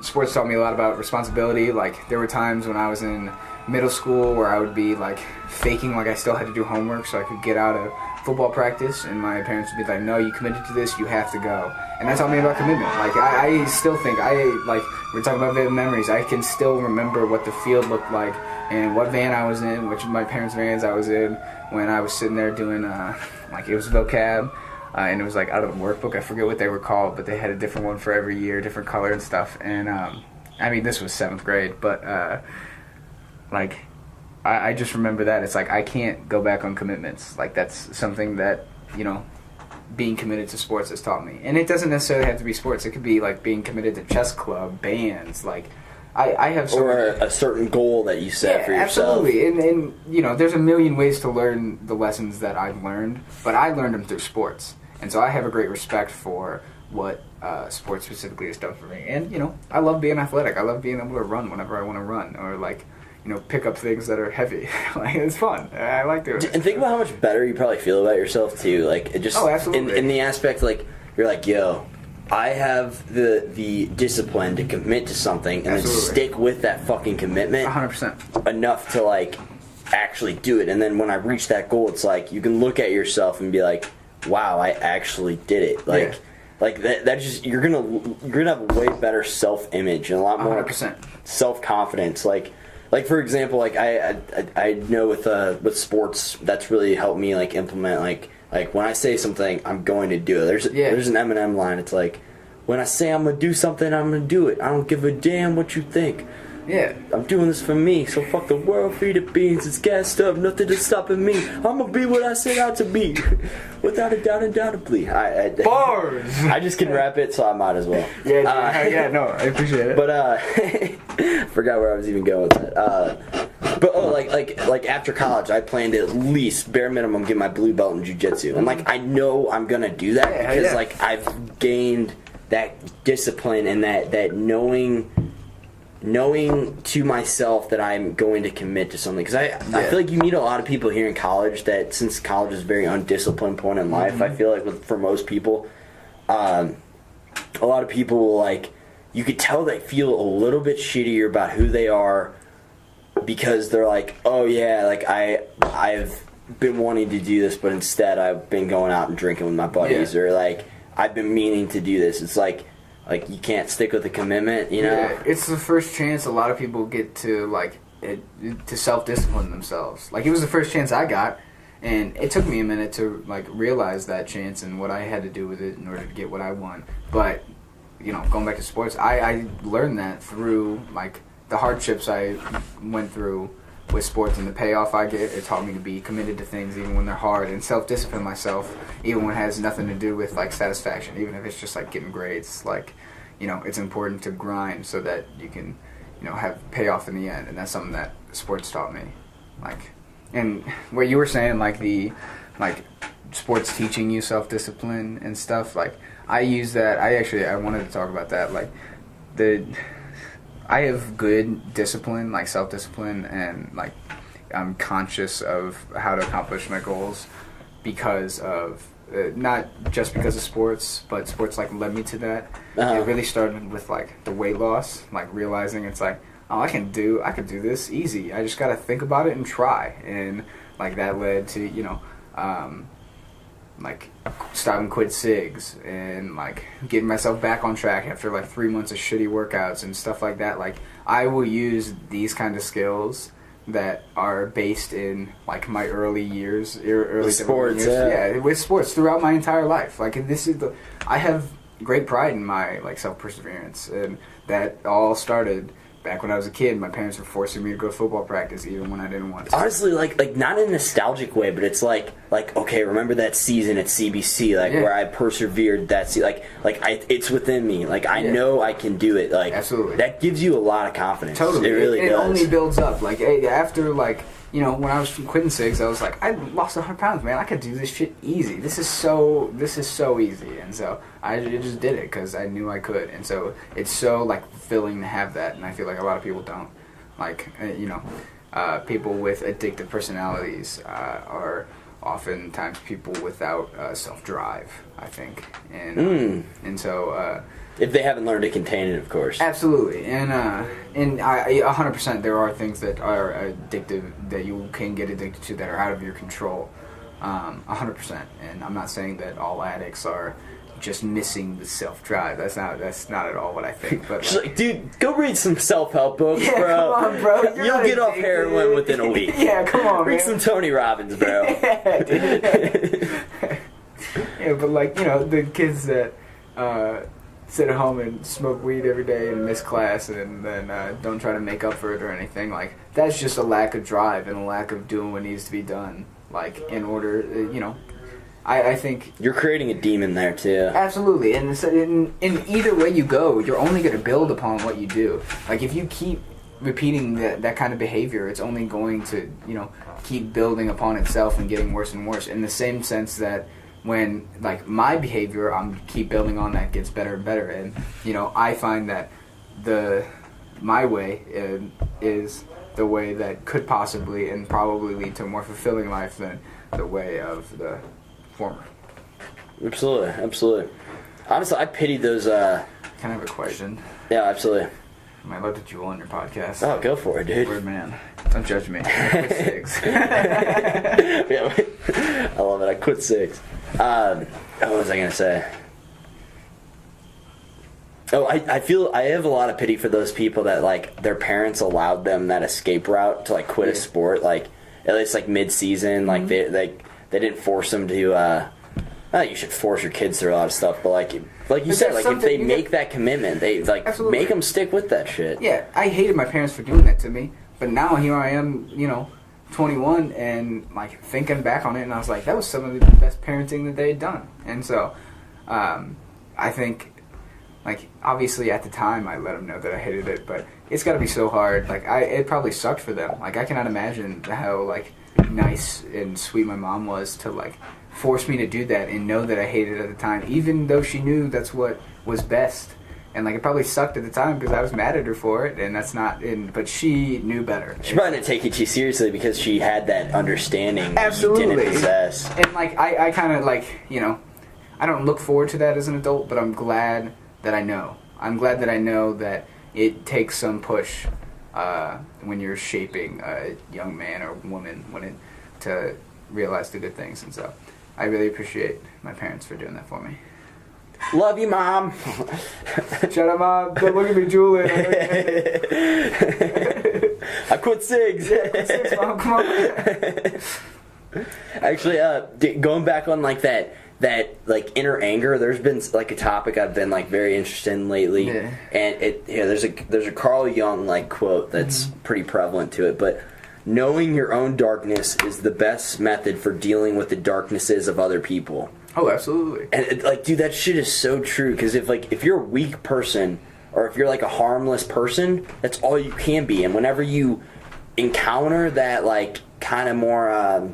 sports taught me a lot about responsibility. Like there were times when I was in middle school where I would be like faking like I still had to do homework so I could get out of football practice, and my parents would be like, no, you committed to this, you have to go. And that taught me about commitment. Like I still think we're talking about vivid memories, I can still remember what the field looked like and what van I was in, which of my parents' vans I was in, when I was sitting there doing like it was vocab, and it was like out of the workbook. I forget what they were called, but they had a different one for every year, different color and stuff. And I mean, this was 7th grade, but like I just remember that it's like I can't go back on commitments. Like that's something that being committed to sports has taught me. And it doesn't necessarily have to be sports. It could be like being committed to chess club, bands. Like I have a certain goal that you set for yourself. Absolutely. And there's a million ways to learn the lessons that I've learned, but I learned them through sports. And so I have a great respect for what sports specifically has done for me. And I love being athletic. I love being able to run whenever I want to run, or like pick up things that are heavy. Like it's fun. I like doing it. And think about how much better you probably feel about yourself too. Like it just absolutely. In the aspect like you're like, yo, I have the discipline to commit to something and then stick with that fucking commitment 100% enough to like actually do it. And then when I reach that goal, it's like you can look at yourself and be like, wow, I actually did it. Like like that just you're gonna have a way better self-image and a lot more 100%. Self-confidence. Like for example, like I know with sports that's really helped me like implement like Like, when I say something, I'm going to do it. There's an Eminem line. It's like, when I say I'm going to do something, I'm going to do it. I don't give a damn what you think. Yeah. I'm doing this for me, so fuck the world, feed the beans. It's gassed up, nothing is stopping me. I'm going to be what I set out to be. Without a doubt, undoubtedly. Bars! I just can rap it, so I might as well. No, I appreciate it. But, forgot where I was even going with that. But after college, I planned to at least, bare minimum, get my blue belt in jiu-jitsu. And, like, I know I'm going to do that because, like, I've gained that discipline and that knowing to myself that I'm going to commit to something. Because I feel like you meet a lot of people here in college that, since college is a very undisciplined point in life, I feel like for most people, a lot of people will, like, you could tell they feel a little bit shittier about who they are because they're like, oh yeah, like I've been wanting to do this, but instead I've been going out and drinking with my buddies, or like I've been meaning to do this. It's like you can't stick with the commitment, you know? Yeah, it's the first chance a lot of people get to to self-discipline themselves. Like, it was the first chance I got, and it took me a minute to like realize that chance and what I had to do with it in order to get what I want. But you know, going back to sports, I learned that through like the hardships I went through with sports and the payoff I get. It taught me to be committed to things even when they're hard, and self-discipline myself even when it has nothing to do with like satisfaction, even if it's just like getting grades. Like, you know, it's important to grind so that you can, you know, have payoff in the end, and that's something that sports taught me. Like, and what you were saying, like the sports teaching you self-discipline and stuff, like I use that. I wanted to talk about that. Like, I have good discipline, like self-discipline, and like I'm conscious of how to accomplish my goals because of not just because of sports, but sports like led me to that. It really started with like the weight loss, like realizing it's like, oh, I could do this easy. I just gotta think about it and try, and like that led to, you know, like stopping quit cigs and like getting myself back on track after like 3 months of shitty workouts and stuff like that. Like, I will use these kind of skills that are based in like my early years, early sports, with sports throughout my entire life. Like, I have great pride in my like self-perseverance, and that all started back when I was a kid. My parents were forcing me to go to football practice even when I didn't want to. Honestly, like not in a nostalgic way, but it's like okay, remember that season at CBC, where I persevered that it's within me. Like, I know I can do it. Like, absolutely, that gives you a lot of confidence. Totally, it really does. It only builds up. Like, after like, you know, when I was quitting cigs, I was like, I lost 100 pounds, man. I could do this shit easy. This is so easy. And so I just did it because I knew I could. And so it's so like fulfilling to have that. And I feel like a lot of people don't. Like, you know, people with addictive personalities are oftentimes people without self-drive, I think. And so if they haven't learned to contain it, of course. Absolutely, and I 100%. There are things that are addictive that you can get addicted to that are out of your control, 100%. And I'm not saying that all addicts are just missing the self-drive. That's not at all what I think. But like, dude, go read some self-help books, bro. Come on, bro. You'll get off heroin within a week. Yeah, come on, read man. some Tony Robbins, bro. Yeah, dude. Yeah, but like, you know, the kids that sit at home and smoke weed every day and miss class and then don't try to make up for it or anything, like, that's just a lack of drive and a lack of doing what needs to be done, like, in order, you know, I think you're creating a demon there too. Absolutely. And so in either way you go, you're only going to build upon what you do. Like, if you keep repeating that kind of behavior, it's only going to, you know, keep building upon itself and getting worse and worse, in the same sense that when, like, my behavior, I'm keep building on that, gets better and better. And, you know, I find that my way is the way that could possibly and probably lead to a more fulfilling life than the way of the former. Absolutely. Honestly, I pity those. Can I have a question? Yeah, absolutely. Am I allowed to jewel on your podcast? Oh, go for it, dude. Word man. Don't judge me. I quit cigs. Yeah, I love it. I quit cigs. What was I gonna say? Oh, I feel I have a lot of pity for those people that, like, their parents allowed them that escape route to, like, quit a sport, like, at least, like, mid-season, like, they didn't force them to. Not that you should force your kids through a lot of stuff, but like you said, like if they make that commitment, they like Absolutely. make them stick with that shit. Yeah, I hated my parents for doing that to me, but now here I am, 21, and like thinking back on it, and I was like, that was some of the best parenting that they had done. And so, I think, like, obviously at the time I let them know that I hated it, but it's got to be so hard. Like, it probably sucked for them. Like, I cannot imagine how like nice and sweet my mom was to like force me to do that and know that I hated it at the time, even though she knew that's what was best. And like it probably sucked at the time because I was mad at her for it, and that's not in. But she knew better. She probably didn't take it too seriously because she had that understanding Absolutely. you didn't possess. And like I kind of like I don't look forward to that as an adult, but I'm glad that I know. I'm glad that I know that it takes some push when you're shaping a young man or woman to realize the good things. And so I really appreciate my parents for doing that for me. Love you, Mom. Shut up, Mom. Don't look at me drooling. I quit cigs. Quit cigs, Mom. Come on. Actually, going back on like that like inner anger, there's been like a topic I've been like very interested in lately, Yeah. and there's a Carl Jung like quote that's pretty prevalent to it, but knowing your own darkness is the best method for dealing with the darknesses of other people. Oh, absolutely. And like, dude, that shit is so true. Because if you're a weak person, or if you're like a harmless person, that's all you can be. And whenever you encounter that like kind of more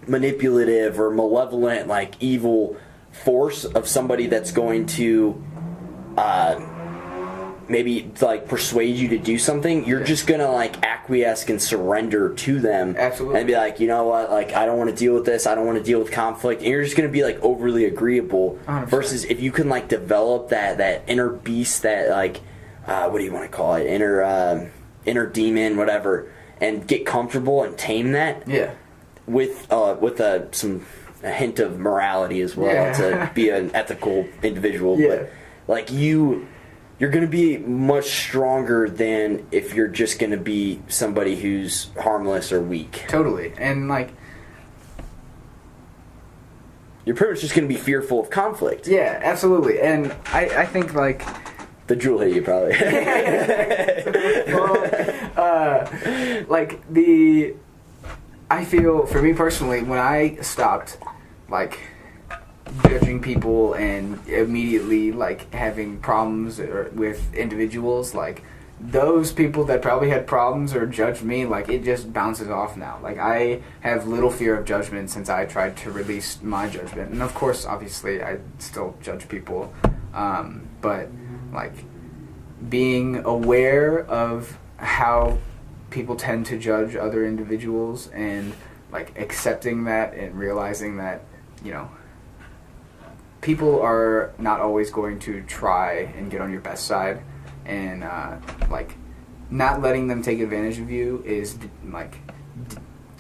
manipulative or malevolent, like evil force of somebody that's going to maybe like persuade you to do something, you're just gonna like acquiesce and surrender to them. Absolutely. And be like, you know what, like I don't want to deal with this, I don't want to deal with conflict, and you're just gonna be like overly agreeable. 100%. Versus if you can like develop that inner beast, that like what do you want to call it, inner demon, whatever, and get comfortable and tame that. Yeah. With a hint of morality as well, Yeah. to be an ethical individual. Yeah. But like you're going to be much stronger than if you're just going to be somebody who's harmless or weak. Totally. And like, You're pretty much just going to be fearful of conflict. yeah, absolutely. And I think like The drool hit you probably. I feel, for me personally, when I stopped like judging people and immediately like having problems with individuals, like those people that probably had problems or judged me, like it just bounces off now. Like I have little fear of judgment since I tried to release my judgment. And of course, obviously, I still judge people, but like being aware of how people tend to judge other individuals and like accepting that and realizing that, people are not always going to try and get on your best side, and like not letting them take advantage of you is like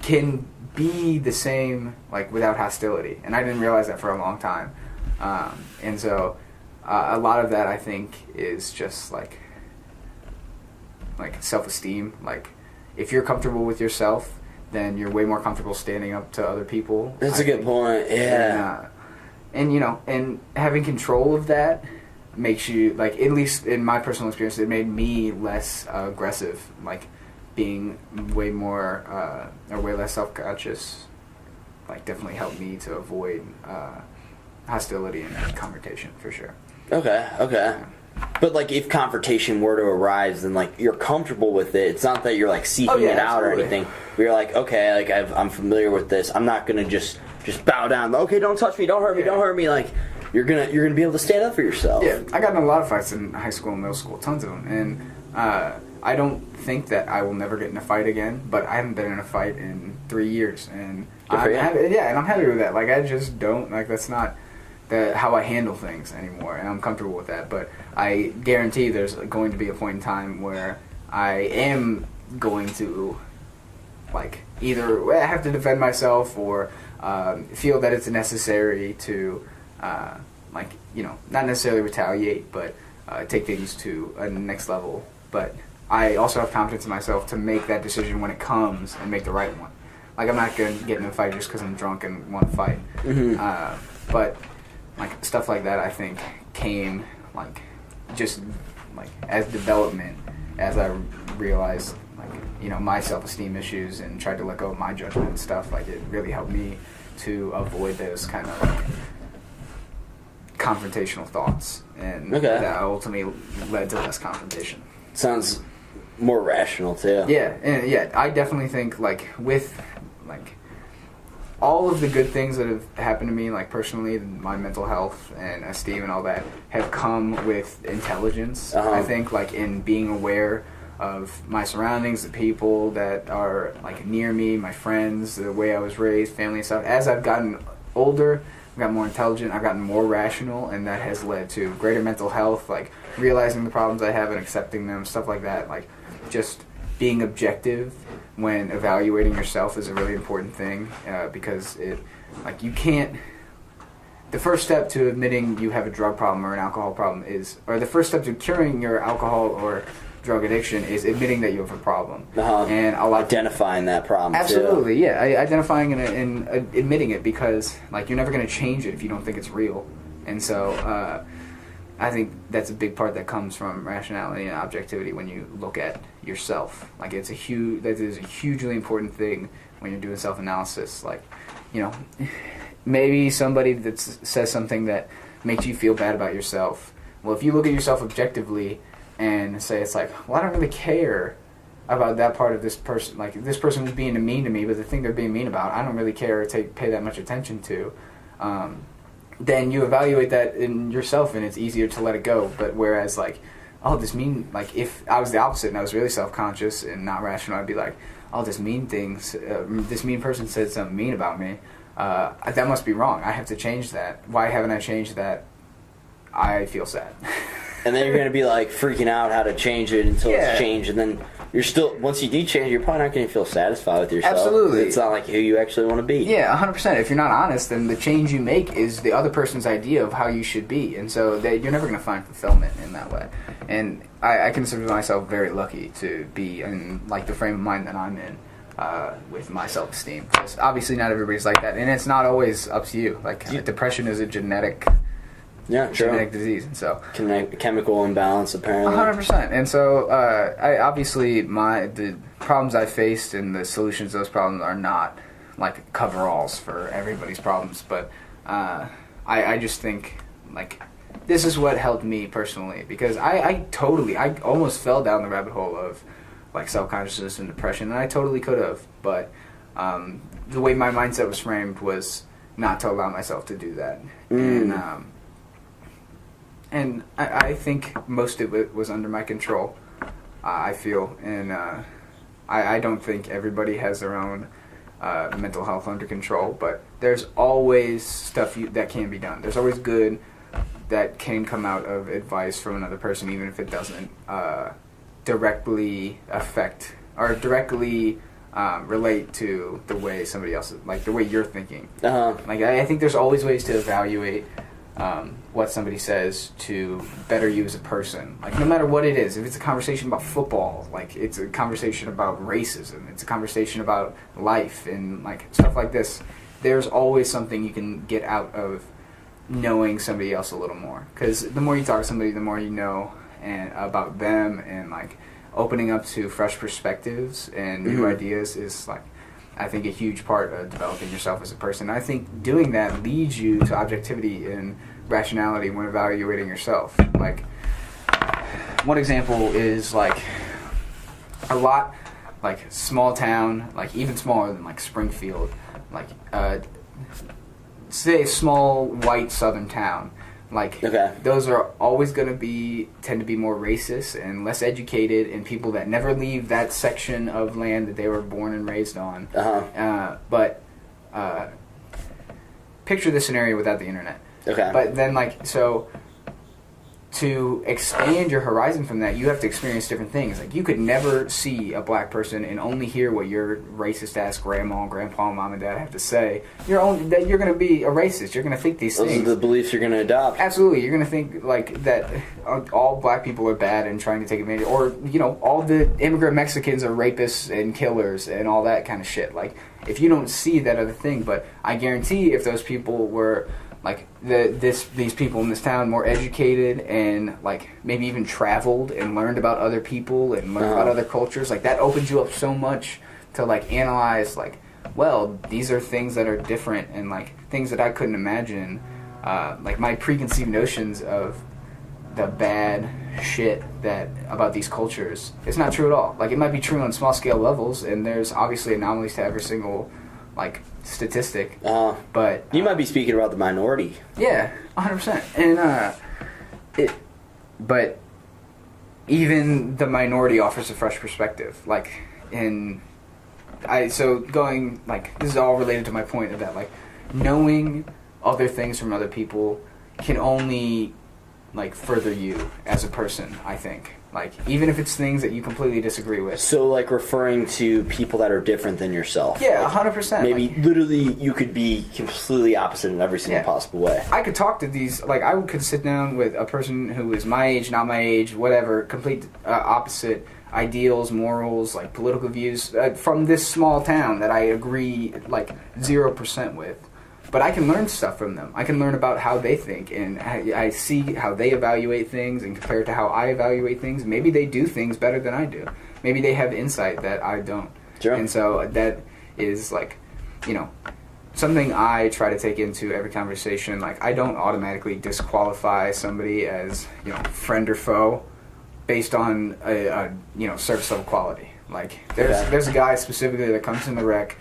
can be the same like without hostility. And I didn't realize that for a long time, and so a lot of that I think is just like self-esteem. Like if you're comfortable with yourself, then you're way more comfortable standing up to other people. That's a good point. Yeah. And and having control of that makes you, like, at least in my personal experience, it made me less aggressive, like being way more or way less self-conscious, like definitely helped me to avoid hostility and confrontation for sure. Okay. But like if confrontation were to arise, then like you're comfortable with it. It's not that you're like seeking it out or anything. But you're like, okay, like I'm familiar with this. I'm not gonna just bow down. Okay, don't touch me, don't hurt me, don't hurt me. Like you're gonna be able to stand up for yourself. Yeah, I got in a lot of fights in high school and middle school, tons of them, and I don't think that I will never get in a fight again. But I haven't been in a fight in 3 years, and and I'm happy with that. Like I just don't like that's not how I handle things anymore, and I'm comfortable with that. But I guarantee there's going to be a point in time where I am going to, like, either have to defend myself or feel that it's necessary to, not necessarily retaliate, but take things to a next level. But I also have confidence in myself to make that decision when it comes and make the right one. Like, I'm not going to get in a fight just because I'm drunk and want to fight. But, like, stuff like that, I think, came, like, just, like, as development, as I realized, like, you know, my self-esteem issues and tried to let go of my judgment and stuff. Like, it really helped me to avoid those kind of, like, confrontational thoughts. And that ultimately led to less confrontation. Sounds more rational, too. Yeah, and yeah, I definitely think, like, with, like, all of the good things that have happened to me, like, personally, my mental health and esteem and all that, have come with intelligence. I think, like, in being aware of my surroundings, the people that are, like, near me, my friends, the way I was raised, family and stuff. As I've gotten older, I've gotten more intelligent, I've gotten more rational, and that has led to greater mental health, like, realizing the problems I have and accepting them, stuff like that. Like, just being objective when evaluating yourself is a really important thing, because it, like, you can't, the first step to admitting you have a drug problem or an alcohol problem is, or the first step to curing your alcohol or drug addiction is admitting that you have a problem. And a lot identifying that problem. Absolutely, yeah. Identifying and admitting it, because, like, you're never going to change it if you don't think it's real. And so I think that's a big part that comes from rationality and objectivity when you look at yourself. Like, that is a hugely important thing when you're doing self-analysis. Like, you know, maybe somebody that says something that makes you feel bad about yourself. Well, if you look at yourself objectively and say, it's like, well, I don't really care about that part of this person. Like, this person was being mean to me, but the thing they're being mean about, I don't really care or pay that much attention to. Then you evaluate that in yourself, and it's easier to let it go. But whereas, like, oh, this mean, like, if I was the opposite and I was really self-conscious and not rational, I'd be like, oh, this mean person said something mean about me. That must be wrong. I have to change that. Why haven't I changed that? I feel sad. And then you're going to be, like, freaking out how to change it until it's changed. And then you're still, once you do change it, you're probably not going to feel satisfied with yourself. Absolutely. It's not like who you actually want to be. Yeah, 100%. If you're not honest, then the change you make is the other person's idea of how you should be. And so you're never going to find fulfillment in that way. And I consider myself very lucky to be in, like, the frame of mind that I'm in. With my self-esteem. Because obviously not everybody's like that. And it's not always up to you. Like, depression is a genetic disease, and so chemical imbalance, apparently. 100%. And so I obviously the problems I faced and the solutions to those problems are not, like, coveralls for everybody's problems, but I just think, like, this is what helped me personally, because I almost fell down the rabbit hole of, like, self-consciousness and depression, and I totally could have, but the way my mindset was framed was not to allow myself to do that. And I think most of it was under my control, I feel. And I don't think everybody has their own mental health under control, but there's always stuff that can be done. There's always good that can come out of advice from another person, even if it doesn't directly affect or directly relate to the way somebody else, like the way you're thinking. Like, I think there's always ways to evaluate what somebody says to better you as a person. Like, no matter what it is, if it's a conversation about football, like, it's a conversation about racism, it's a conversation about life and, like, stuff like this, there's always something you can get out of knowing somebody else a little more. Because the more you talk to somebody, the more you know and about them, and, like, opening up to fresh perspectives and new ideas is, like, I think a huge part of developing yourself as a person. I think doing that leads you to objectivity and rationality when evaluating yourself. Like, one example is, like, a lot, like, small town, like, even smaller than, like, Springfield, like, say a small white southern town. Like, those are always going to tend to be more racist and less educated, and people that never leave that section of land that they were born and raised on. But picture this scenario without the internet. But then, like, so to expand your horizon from that, you have to experience different things. Like, you could never see a black person and only hear what your racist ass grandma, grandpa, mom, and dad have to say. You're going to be a racist. You're going to think these things. Those are the beliefs you're going to adopt. Absolutely. You're going to think like that all black people are bad and trying to take advantage, or all the immigrant Mexicans are rapists and killers and all that kind of shit. Like, if you don't see that other thing, but I guarantee if those people were like these people in this town more educated and like maybe even traveled and learned about other people and learned about other cultures, like that opens you up so much to like analyze like, well, these are things that are different and like things that I couldn't imagine. Like my preconceived notions of the bad shit that about these cultures, it's not true at all. Like, it might be true on small scale levels, and there's obviously anomalies to every single like statistic, but you might be speaking about the minority. Yeah, 100%. And but even the minority offers a fresh perspective. Like, so going like, this is all related to my point of that, like, knowing other things from other people can only like further you as a person, I think. Like, even if it's things that you completely disagree with. So, like, referring to people that are different than yourself. Yeah, like, 100%. Maybe, like, literally, you could be completely opposite in every single possible way. I could talk to these, like, I could sit down with a person who is my age, not my age, whatever, complete opposite ideals, morals, like, political views, from this small town that I agree, like, 0% with. But I can learn stuff from them. I can learn about how they think, and I see how they evaluate things and compare it to how I evaluate things. Maybe they do things better than I do. Maybe they have insight that I don't. Sure. And so that is like, something I try to take into every conversation. Like, I don't automatically disqualify somebody as, friend or foe based on a surface level quality. Like, there's a guy specifically that comes in the rec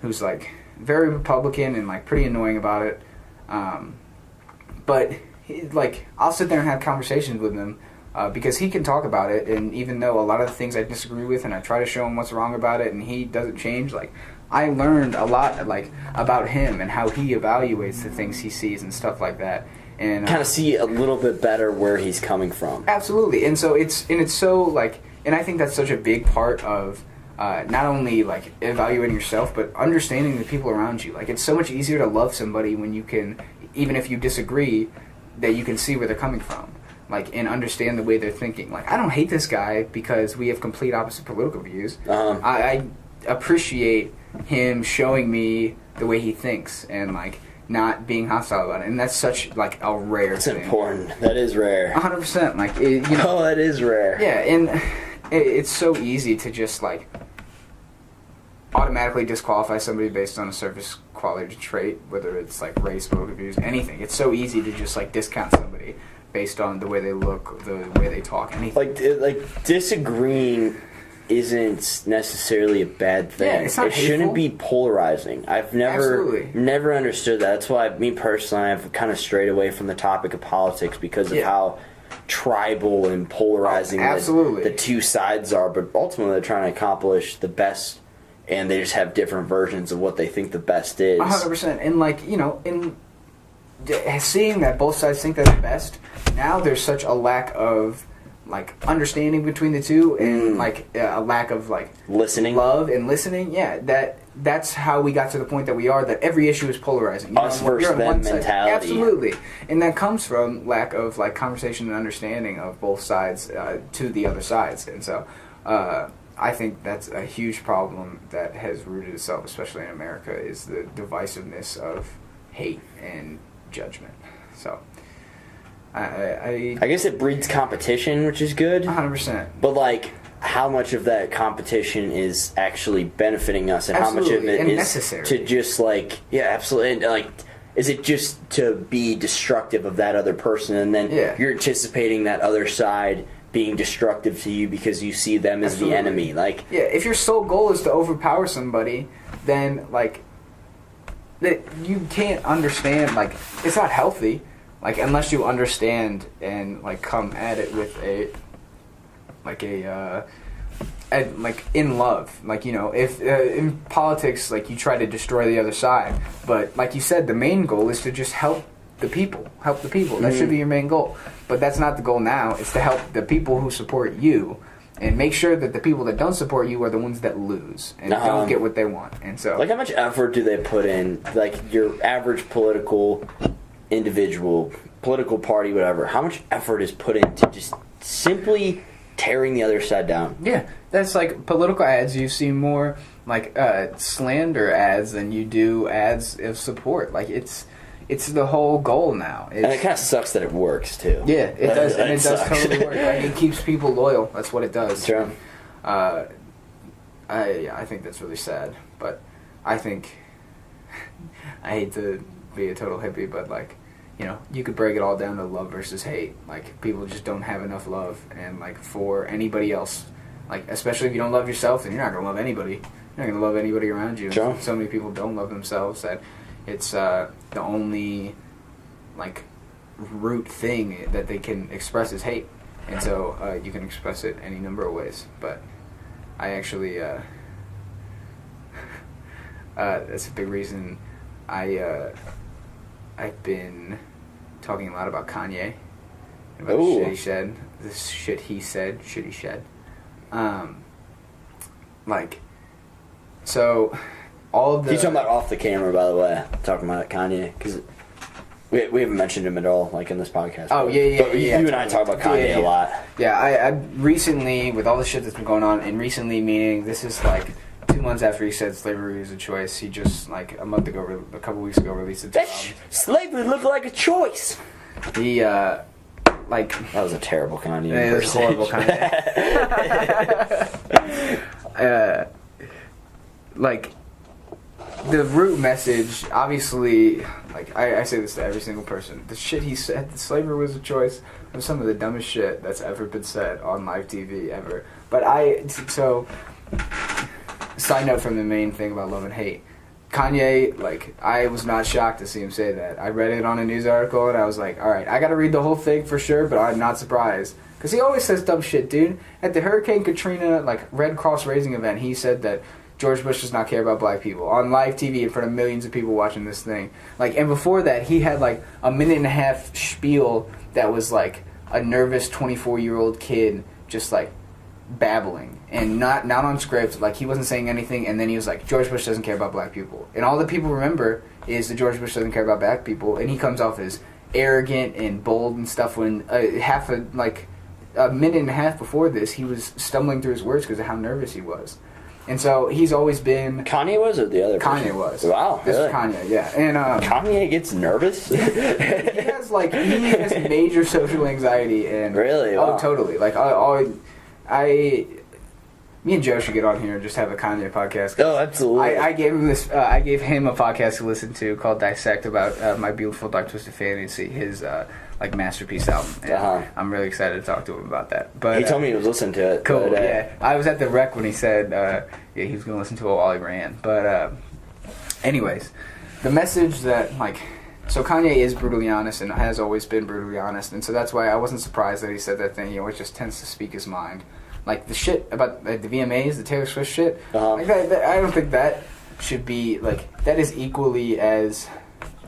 who's like very Republican and like pretty annoying about it, but I'll sit there and have conversations with him because he can talk about it, and even though a lot of the things I disagree with and I try to show him what's wrong about it and he doesn't change, like, I learned a lot like about him and how he evaluates the things he sees and stuff like that, and kind of see a little bit better where he's coming from. Absolutely. And so it's so like, and I think that's such a big part of not only like evaluating yourself, but understanding the people around you. Like, it's so much easier to love somebody when you can, even if you disagree, that you can see where they're coming from, like, and understand the way they're thinking. Like, I don't hate this guy because we have complete opposite political views. I appreciate him showing me the way he thinks and like not being hostile about it, and that's such like a rare thing. It's important. That is rare. 100%. Like, oh, that is rare. Yeah, and it's so easy to just like automatically disqualify somebody based on a surface quality trait, whether it's like race, political views, anything. It's so easy to just like discount somebody based on the way they look, the way they talk, anything. Like disagreeing isn't necessarily a bad thing. Yeah, it's not hateful. Shouldn't be polarizing. I've never understood that. That's why me personally, I've kind of strayed away from the topic of politics because of how tribal and polarizing the two sides are. But ultimately, they're trying to accomplish the best, and they just have different versions of what they think the best is. 100%. And like, in seeing that both sides think they're the best, now there's such a lack of like understanding between the two, and like a lack of like listening, love and listening. Yeah, that's how we got to the point that we are. That every issue is polarizing. Us versus them mentality. Absolutely, and that comes from lack of like conversation and understanding of both sides to the other sides. And so, I think that's a huge problem that has rooted itself, especially in America, is the divisiveness of hate and judgment. So, I guess it breeds competition, which is good. 100%. But like, how much of that competition is actually benefiting us, and how much of it is necessary to just like, absolutely, and like, is it just to be destructive of that other person, and then you're anticipating that other side being destructive to you because you see them as the enemy? Like, if your sole goal is to overpower somebody, then like that you can't understand. Like, it's not healthy. Like, unless you understand and like come at it with like in love. Like, if in politics, like, you try to destroy the other side, but like you said, the main goal is to just help the people. Help the people. That should be your main goal. But that's not the goal now. It's to help the people who support you and make sure that the people that don't support you are the ones that lose and don't get what they want. And so, like, how much effort do they put in? Like, your average political individual, political party, whatever. How much effort is put into just simply tearing the other side down? Yeah, that's like political ads. You see more like slander ads than you do ads of support. Like, it's the whole goal now. And it kind of sucks that it works too. Yeah, it does, and it does sucks. totally work. Like, it keeps people loyal. That's what it does. True. I think that's really sad, but I think I hate to be a total hippie, but like, you know, you could break it all down to love versus hate. Like, people just don't have enough love, and like for anybody else, like especially if you don't love yourself, then you're not gonna love anybody. You're not gonna love anybody around you. True. So many people don't love themselves that it's the only like root thing that they can express is hate, and so you can express it any number of ways. But I actually that's a big reason I've been talking a lot about Kanye and about the shit he said, this shit he said, shit he shed. Like, so all of the... He's talking about off the camera, by the way, talking about Kanye, because we haven't mentioned him at all, like, in this podcast. Oh, but, yeah. But you and I talk about Kanye a lot. Yeah, I recently, with all the shit that's been going on, and recently meaning this is like 2 months after he said slavery is a choice, he just, like, a couple weeks ago, released a Bitch, slavery looked like a choice. He, like... That was a terrible Kanye. It was horrible Kanye. Like, the root message, obviously, like, I say this to every single person. The shit he said, that slavery was a choice, was some of the dumbest shit that's ever been said on live TV, ever. But side note from the main thing about love and hate. Kanye, like, I was not shocked to see him say that. I read it on a news article, and I was like, alright, I gotta read the whole thing for sure, but I'm not surprised. Because he always says dumb shit, dude. At the Hurricane Katrina, like, Red Cross raising event, he said that George Bush does not care about black people. On live TV in front of millions of people watching this thing. Like, and before that, he had, like, a 1.5-minute spiel that was, like, a nervous 24-year-old kid just, like, babbling. And not on script. Like, he wasn't saying anything, and then he was like, George Bush doesn't care about black people. And all that people remember is that George Bush doesn't care about black people, and he comes off as arrogant and bold and stuff when a 1.5 minutes before this, he was stumbling through his words because of how nervous he was. And so he's always been... Kanye was, or the other person? Kanye was. Wow, This really? is Kanye, yeah. And Kanye gets nervous? he has major social anxiety. And Really? Wow. Oh, totally. Like, me and Joe should get on here and just have a Kanye podcast. Oh, absolutely. I gave him this. I gave him a podcast to listen to called Dissect about My Beautiful Dark Twisted Fantasy, his like masterpiece album. And I'm really excited to talk to him about that. But he told me he was listening to it. Cool. But, yeah, I was at the rec when he said he was going to listen to it while he ran. But anyways, the message that like. So Kanye is brutally honest and has always been brutally honest, and so that's why I wasn't surprised that he said that thing. He always just tends to speak his mind. Like, the shit about the VMAs, the Taylor Swift shit, like that, I don't think that should be, like, that is equally as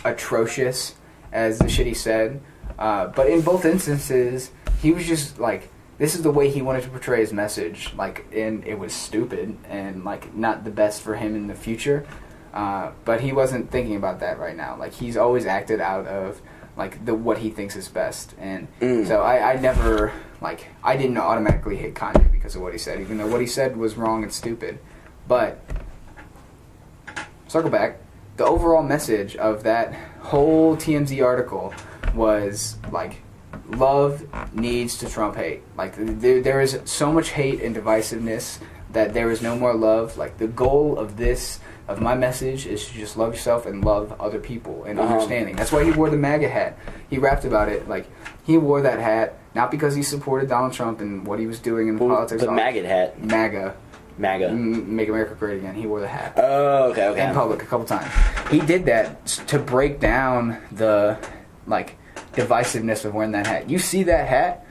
atrocious as the shit he said. But in both instances, he was just, like, this is the way he wanted to portray his message. Like, and it was stupid and, like, not the best for him in the future. But he wasn't thinking about that right now. Like, he's always acted out of, like, what he thinks is best. And so I never, like, I didn't automatically hate Kanye because of what he said, even though what he said was wrong and stupid. But, circle back, the overall message of that whole TMZ article was, like, love needs to trump hate. Like, there is so much hate and divisiveness that there is no more love. Like, the goal of my message is to just love yourself and love other people and understanding. That's why he wore the MAGA hat. He rapped about it. Like, he wore that hat not because he supported Donald Trump and what he was doing in politics. The MAGA hat. MAGA. Make America Great Again. He wore the hat. Oh, okay. In public a couple times. He did that to break down the, like, divisiveness of wearing that hat. You see that hat,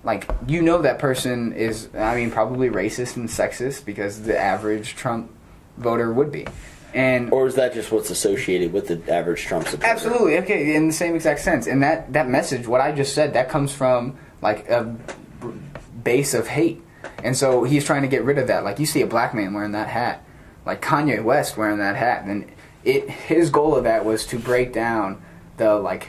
like, you know that person is, I mean, probably racist and sexist because the average Trump voter would be. Or is that just what's associated with the average Trump supporter? Absolutely. Okay, in the same exact sense. And that message, what I just said, that comes from like a base of hate. And so he's trying to get rid of that. Like, you see a black man wearing that hat, like Kanye West wearing that hat, and his goal of that was to break down the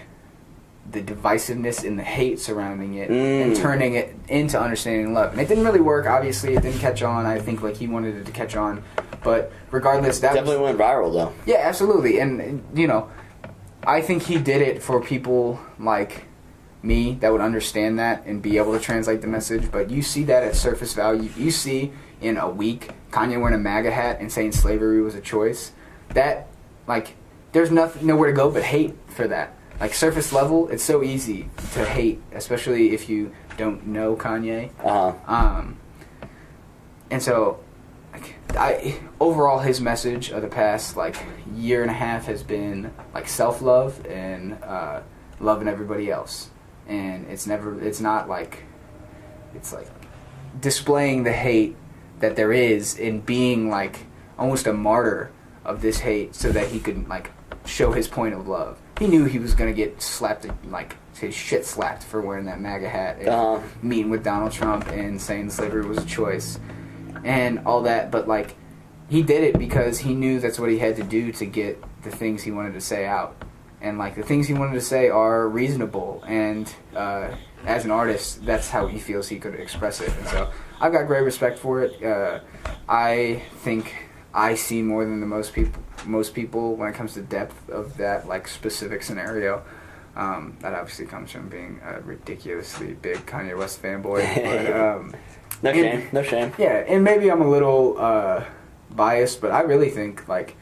divisiveness and the hate surrounding it and turning it into understanding love. And it didn't really work. Obviously, it didn't catch on. I think like he wanted it to catch on, but regardless, that definitely went viral though. Yeah, absolutely. And you know, I think he did it for people like me that would understand that and be able to translate the message. But you see that at surface value. You see in a week Kanye wearing a MAGA hat and saying slavery was a choice. That, like, there's nowhere to go but hate for that. Like, surface level, it's so easy to hate, especially if you don't know Kanye. And so, like, overall, his message of the past like year and a half has been like self-love and loving everybody else. And it's like displaying the hate that there is in being like almost a martyr of this hate so that he could like show his point of love. He knew he was going to get slapped, like his shit slapped for wearing that MAGA hat and meeting with Donald Trump and saying slavery was a choice and all that, but like he did it because he knew that's what he had to do to get the things he wanted to say out. And like the things he wanted to say are reasonable, and as an artist, that's how he feels he could express it. And so I've got great respect for it. I think I see more than most people when it comes to depth of that like specific scenario. That obviously comes from being a ridiculously big Kanye West fanboy. But, no shame. Yeah, and maybe I'm a little biased, but I really think like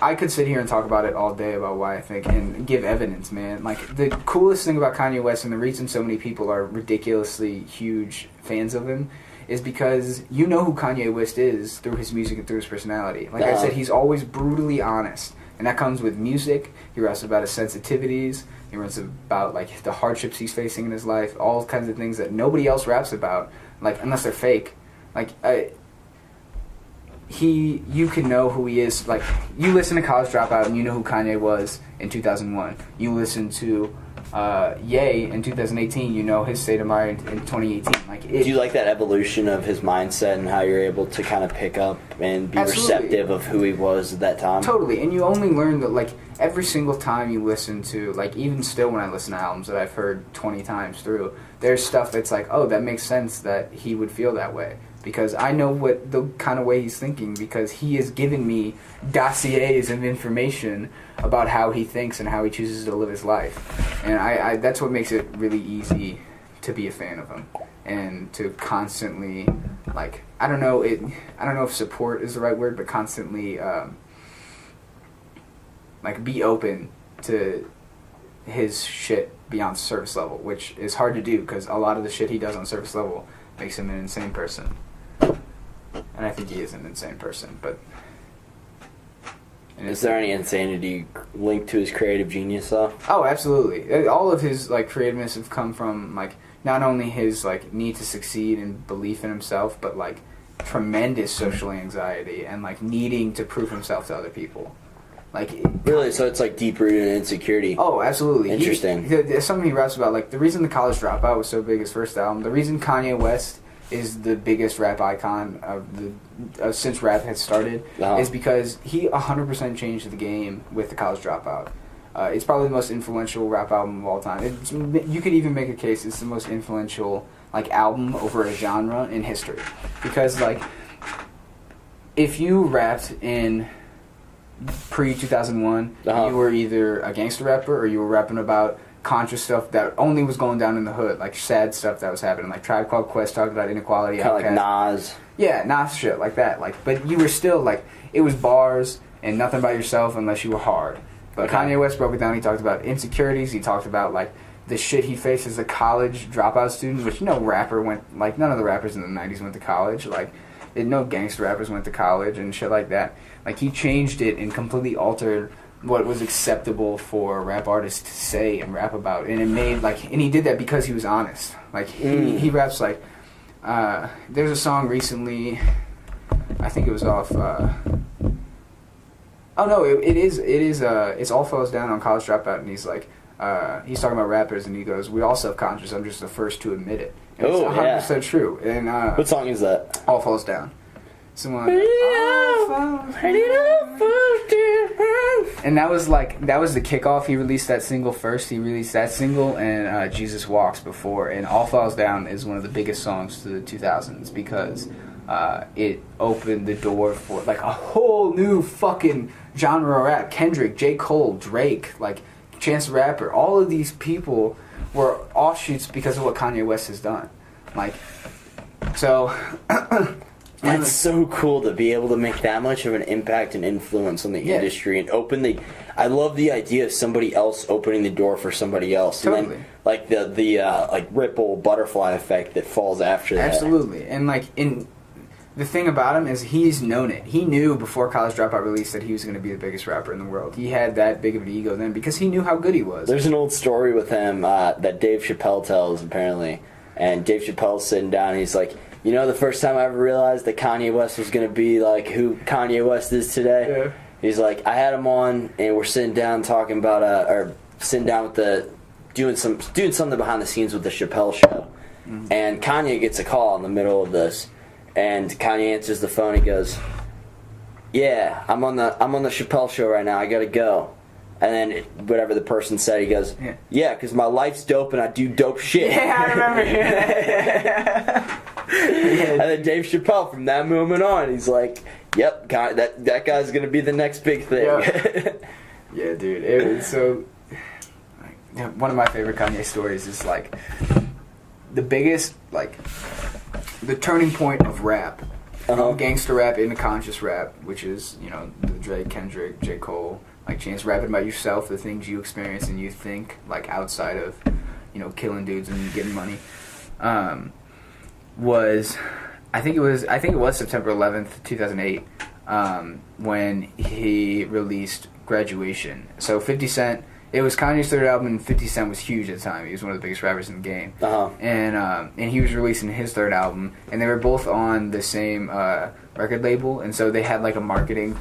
I could sit here and talk about it all day about why I think and give evidence, man. Like, the coolest thing about Kanye West and the reason so many people are ridiculously huge fans of him is because you know who Kanye West is through his music and through his personality. Like I said, he's always brutally honest. And that comes with music. He raps about his sensitivities. He raps about, like, the hardships he's facing in his life. All kinds of things that nobody else raps about, like, unless they're fake. Like, you can know who he is. Like, you listen to College Dropout and you know who Kanye was in 2001. You listen to Ye in 2018, you know his state of mind in 2018. Like, do you like that evolution of his mindset and how you're able to kind of pick up and be receptive of who he was at that time? Totally. And you only learn that, like, every single time you listen to, like, even still when I listen to albums that I've heard 20 times through, there's stuff that's like, oh, that makes sense that he would feel that way. Because I know what the kind of way he's thinking, because he has given me dossiers of information about how he thinks and how he chooses to live his life. And I that's what makes it really easy to be a fan of him. And to constantly, like, I don't know if support is the right word, but constantly, like, be open to his shit beyond surface level, which is hard to do, because a lot of the shit he does on surface level makes him an insane person. And I think he is an insane person, but... Is there any insanity linked to his creative genius, though? Oh, absolutely. All of his, like, creativeness have come from, like, not only his, like, need to succeed and belief in himself, but, like, tremendous social anxiety and, like, needing to prove himself to other people. Like, really? So it's, like, deep-rooted insecurity? Oh, absolutely. Interesting. There's something he raps about, like, the reason The College Dropout was so big, his first album, the reason Kanye West is the biggest rap icon of since rap has started, is because he 100% changed the game with The College Dropout. It's probably the most influential rap album of all time. You could even make a case it's the most influential, like, album over a genre in history. Because, like, if you rapped in pre-2001, you were either a gangster rapper or you were rapping about conscious stuff that only was going down in the hood, like sad stuff that was happening. Like Tribe Called Quest talked about inequality. Kind of like Nas. Yeah, Nas shit like that. Like, but you were still, like, it was bars and nothing about yourself unless you were hard. But Kanye West broke it down. He talked about insecurities. He talked about, like, the shit he faced as a college dropout student, which no rapper went, like, none of the rappers in the 90s went to college. Like, no gangster rappers went to college and shit like that. Like, he changed it and completely altered what was acceptable for rap artists to say and rap about. And it made, like, and he did that because he was honest. Like, he raps, like, there's a song recently, I think it was off. Oh no, it is. It's All Falls Down on College Dropout, and he's like, he's talking about rappers, and he goes, "We all self-conscious. I'm just the first to admit it." And it's 100% true. And what song is that? All Falls Down. Someone. And that was the kickoff. He released that single first. He released that single and Jesus Walks before. And All Falls Down is one of the biggest songs to the 2000s because it opened the door for like a whole new fucking genre of rap. Kendrick, J. Cole, Drake, like Chance the Rapper. All of these people were offshoots because of what Kanye West has done. Like, so. That's so cool to be able to make that much of an impact and influence on the industry and open the. I love the idea of somebody else opening the door for somebody else, totally. And then like the like ripple butterfly effect that falls after that. Absolutely, and like the thing about him is he's known it. He knew before College Dropout released that he was going to be the biggest rapper in the world. He had that big of an ego then because he knew how good he was. There's an old story with him that Dave Chappelle tells apparently, and Dave Chappelle's sitting down. And he's like. You know, the first time I ever realized that Kanye West was going to be like who Kanye West is today? Yeah. He's like, I had him on and we're sitting down talking about, or sitting down with doing something behind the scenes with the Chappelle show. Mm-hmm. And Kanye gets a call in the middle of this. And Kanye answers the phone. He goes, yeah, I'm on the Chappelle show right now. I got to go. And then whatever the person said, he goes, yeah, because my life's dope and I do dope shit. Yeah, I remember hearing that. And then Dave Chappelle, from that moment on, he's like, yep, that guy's going to be the next big thing. Yeah, dude. It was so... one of my favorite Kanye stories is, like, the biggest, like, the turning point of rap. Gangster rap into conscious rap, which is, you know, the Drake, Kendrick, J. Cole... Like Chance rapping about yourself, the things you experience and you think, like outside of, you know, killing dudes and getting money, was I think it was September 11th, 2008, when he released Graduation. So 50 Cent, it was Kanye's third album, and 50 Cent was huge at the time. He was one of the biggest rappers in the game, and he was releasing his third album, and they were both on the same record label, and so they had like a marketing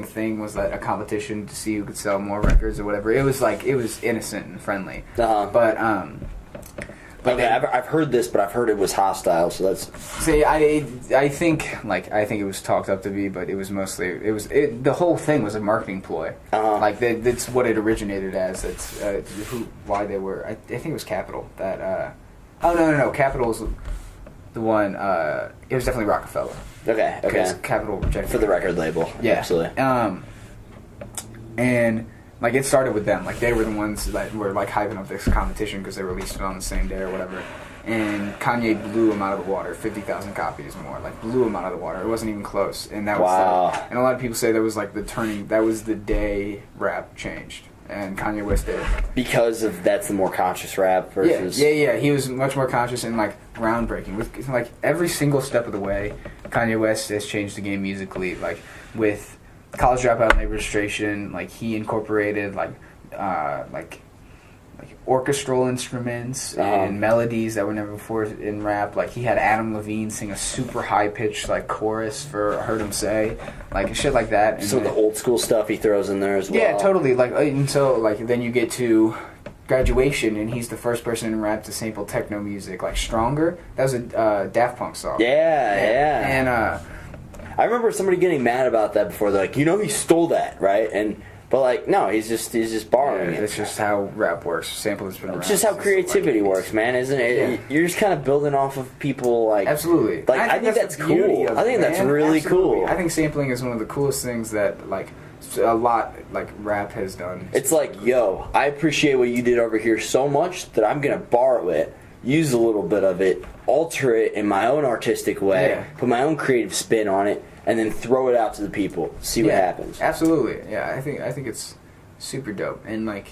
thing was that a competition to see who could sell more records or whatever. It was innocent and friendly, but okay, I've heard this, but I've heard it was hostile. So that's I think it was talked up to be, but it was mostly the whole thing was a marketing ploy. Like that's what it originated as. That's why they were. I think it was Capitol that. No, Capitol was the one. It was definitely Rockefeller. Okay. Because Capitol rejected for the record label. Yeah, absolutely. And like it started with them. Like they were the ones that were like hyping up this competition because they released it on the same day or whatever. And Kanye blew him out of the water, 50,000 copies more. Like blew him out of the water. It wasn't even close. And that was and a lot of people say that was like that was the day rap changed. And Kanye West did. Because that's the more conscious rap versus... Yeah. He was much more conscious and, like, groundbreaking. With, like, every single step of the way, Kanye West has changed the game musically. Like, with College Dropout and Registration, like, he incorporated, like orchestral instruments and melodies that were never before in rap. Like he had Adam Levine sing a super high pitched like chorus for "Heard Him Say," like shit like that. And some of the old school stuff he throws in there as well. Yeah, totally. Like and so like then you get to Graduation, and he's the first person in rap to sample techno music. Like Stronger, that was a Daft Punk song. Yeah. And I remember somebody getting mad about that before. They're like, he stole that, right? But like, no, he's just borrowing it. That's just how rap works. Sampling's been around. It's just how creativity works, man, isn't it? Yeah. You're just kind of building off of people, like absolutely. Like I think that's cool. I think that's really cool. I think sampling is one of the coolest things that like a lot like rap has done. It's like, yo, I appreciate what you did over here so much that I'm gonna borrow it, use a little bit of it, alter it in my own artistic way, put my own creative spin on it. And then throw it out to the people, see what happens. Absolutely, yeah. I think it's super dope, and like,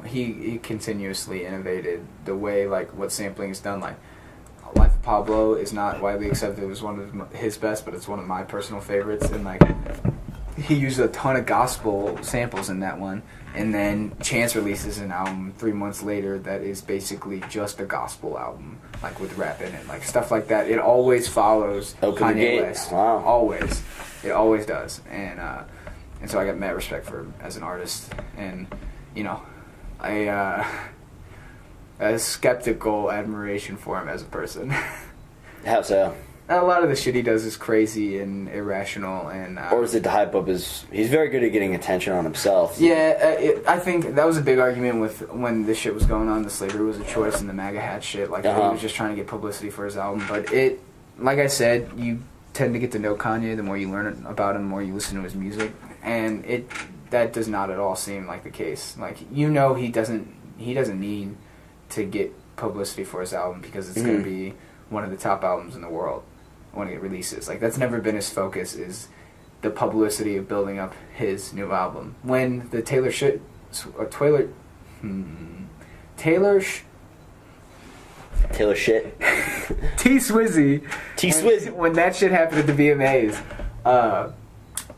he continuously innovated the way like what sampling is done. Like, Life of Pablo is not widely accepted as one of his best, but it's one of my personal favorites. And like, he used a ton of gospel samples in that one, and then Chance releases an album 3 months later that is basically just a gospel album, like with rap in it, like stuff like that. It always follows Kanye West. Wow. Always, it always does, and so I got mad respect for him as an artist, and you know, a skeptical admiration for him as a person. How so? A lot of the shit he does is crazy and irrational, and or is it to hype up his? He's very good at getting attention on himself. Yeah, I think that was a big argument with when this shit was going on. The slavery was a choice and the MAGA hat shit. Like he was just trying to get publicity for his album. But it, like I said, you tend to get to know Kanye the more you learn about him, the more you listen to his music, and that does not at all seem like the case. Like he doesn't need to get publicity for his album because it's going to be one of the top albums in the world when it releases. Like, that's never been his focus, is the publicity of building up his new album. When the Taylor T Swizzy, when that shit happened at the VMAs,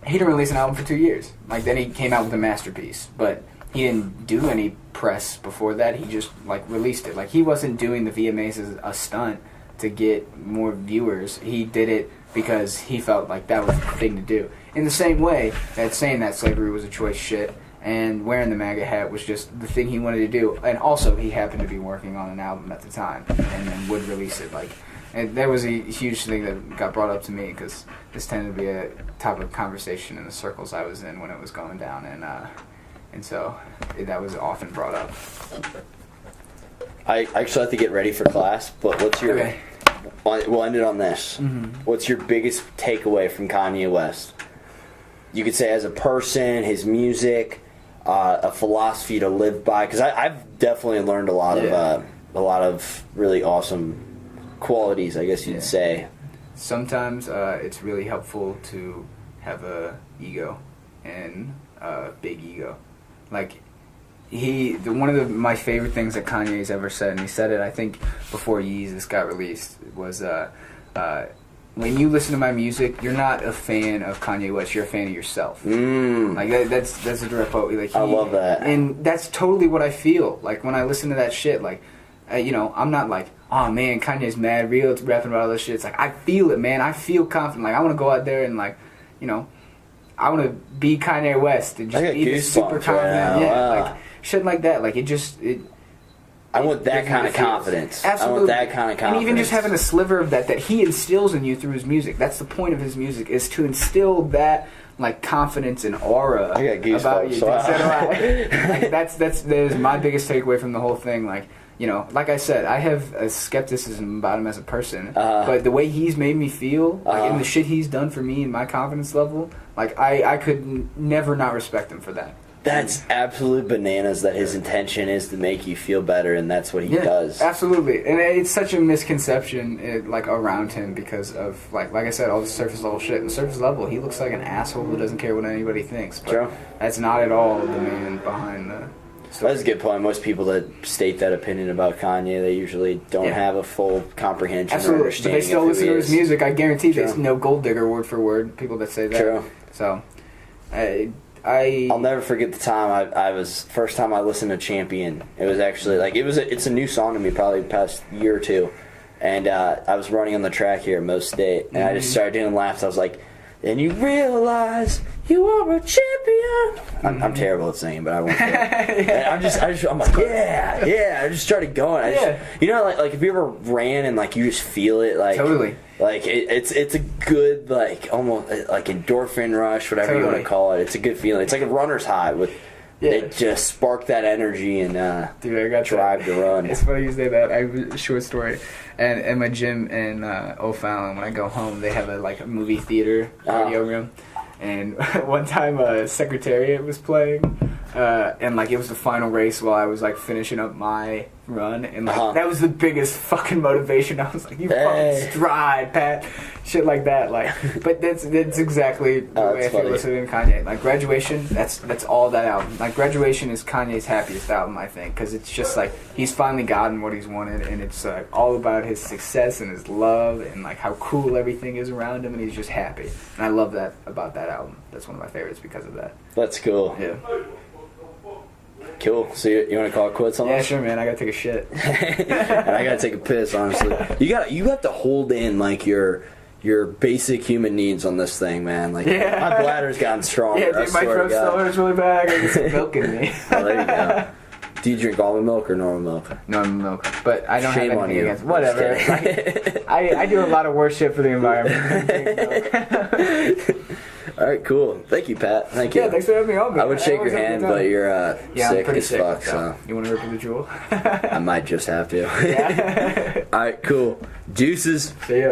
he didn't release an album for 2 years. Like, then he came out with a masterpiece, but he didn't do any press before that. He just like released it. Like, he wasn't doing the VMAs as a stunt to get more viewers. He did it because he felt like that was the thing to do. In the same way that saying that slavery was a choice shit and wearing the MAGA hat was just the thing he wanted to do. And also, he happened to be working on an album at the time and then would release it. Like, and that was a huge thing that got brought up to me because this tended to be a topic of conversation in the circles I was in when it was going down, and so that was often brought up. I actually have to get ready for class, but what's your... Okay. We'll end it on this. What's your biggest takeaway from Kanye West? You could say as a person, his music, a philosophy to live by. Because I've definitely learned a lot of really awesome qualities, I guess you'd say. Sometimes it's really helpful to have a ego, and a big ego. Like, one of my favorite things that Kanye's ever said, and he said it, I think, before Yeezus got released, was when you listen to my music, you're not a fan of Kanye West, you're a fan of yourself. Like, that's a direct quote. Like, I love that. And that's totally what I feel. Like, when I listen to that shit, like, I'm not like, oh man, Kanye's mad real, rapping about all this shit. It's like, I feel it, man. I feel confident. Like, I want to go out there and, like, I want to be Kanye West and just be this super confident. Like, shit like that. Like, I want that kind of confidence. Absolutely. I want that kind of confidence. And even just having a sliver of that he instills in you through his music. That's the point of his music, is to instill that, like, confidence and aura I got goosebumps, about you. so Like, that is my biggest takeaway from the whole thing. Like, like I said, I have a skepticism about him as a person, but the way he's made me feel, like, and the shit he's done for me and my confidence level, like, I could never not respect him for that. That's absolute bananas that his intention is to make you feel better, and that's what he does. Absolutely. And it's such a misconception like around him because of, like I said, all the surface level shit. And surface level, he looks like an asshole who doesn't care what anybody thinks. But that's not at all the man behind the story. That's a good point. Most people that state that opinion about Kanye, they usually don't have a full comprehension or understanding. But they still listen to his music. I guarantee they know Gold Digger word for word, people that say that. True. So, I'll never forget the time I was first time I listened to Champion. It was actually like it's a new song to me, probably the past year or two, and I was running on the track here at Mo State, and I just started doing laps. I was like, "And you realize you are a champion." I'm terrible at singing, but I won't. I'm like, yeah. I just started going. Like if you ever ran and like you just feel it, like totally. Like it's a good, like, almost like endorphin rush, whatever you want to call it. It's a good feeling. It's like a runner's high with it just spark that energy and dude, I got drive to run. It's funny you say that. I have a short story. And at my gym in O'Fallon, when I go home, they have a movie theater audio room. And one time Secretariat was playing. and like it was the final race while I was like finishing up my run, and like Uh-huh. that was the biggest fucking motivation. I was like, you fucking stride, Pat, shit like that. Like, but that's exactly the way I feel listening to Kanye. Like Graduation, that's all that album. Like Graduation is Kanye's happiest album, I think, because it's just like he's finally gotten what he's wanted, and it's all about his success and his love and like how cool everything is around him, and he's just happy. And I love that about that album. That's one of my favorites because of that. That's cool. Yeah. Cool. So you want to call it quits on Yeah, us? sure, man. I gotta take a shit. And I gotta take a piss, honestly. You have to hold in like your basic human needs on this thing, man. Like my bladder's gotten stronger. Yeah, dude, my throat still hurts really bad. I gotta get some milk in me. Oh, there you go. Do you drink almond milk or normal milk? Normal milk, but I don't Shame have on anything you. against. Whatever. I do a lot of worse shit for the environment. All right, cool. Thank you, Pat. Thank you. Yeah, thanks for having me on, man. I would shake your always have a hand, good time. but you're Yeah, I'm sick pretty as sick. fuck, so You want to rip the jewel? I might just have to. Yeah. All right, cool. Deuces. See ya.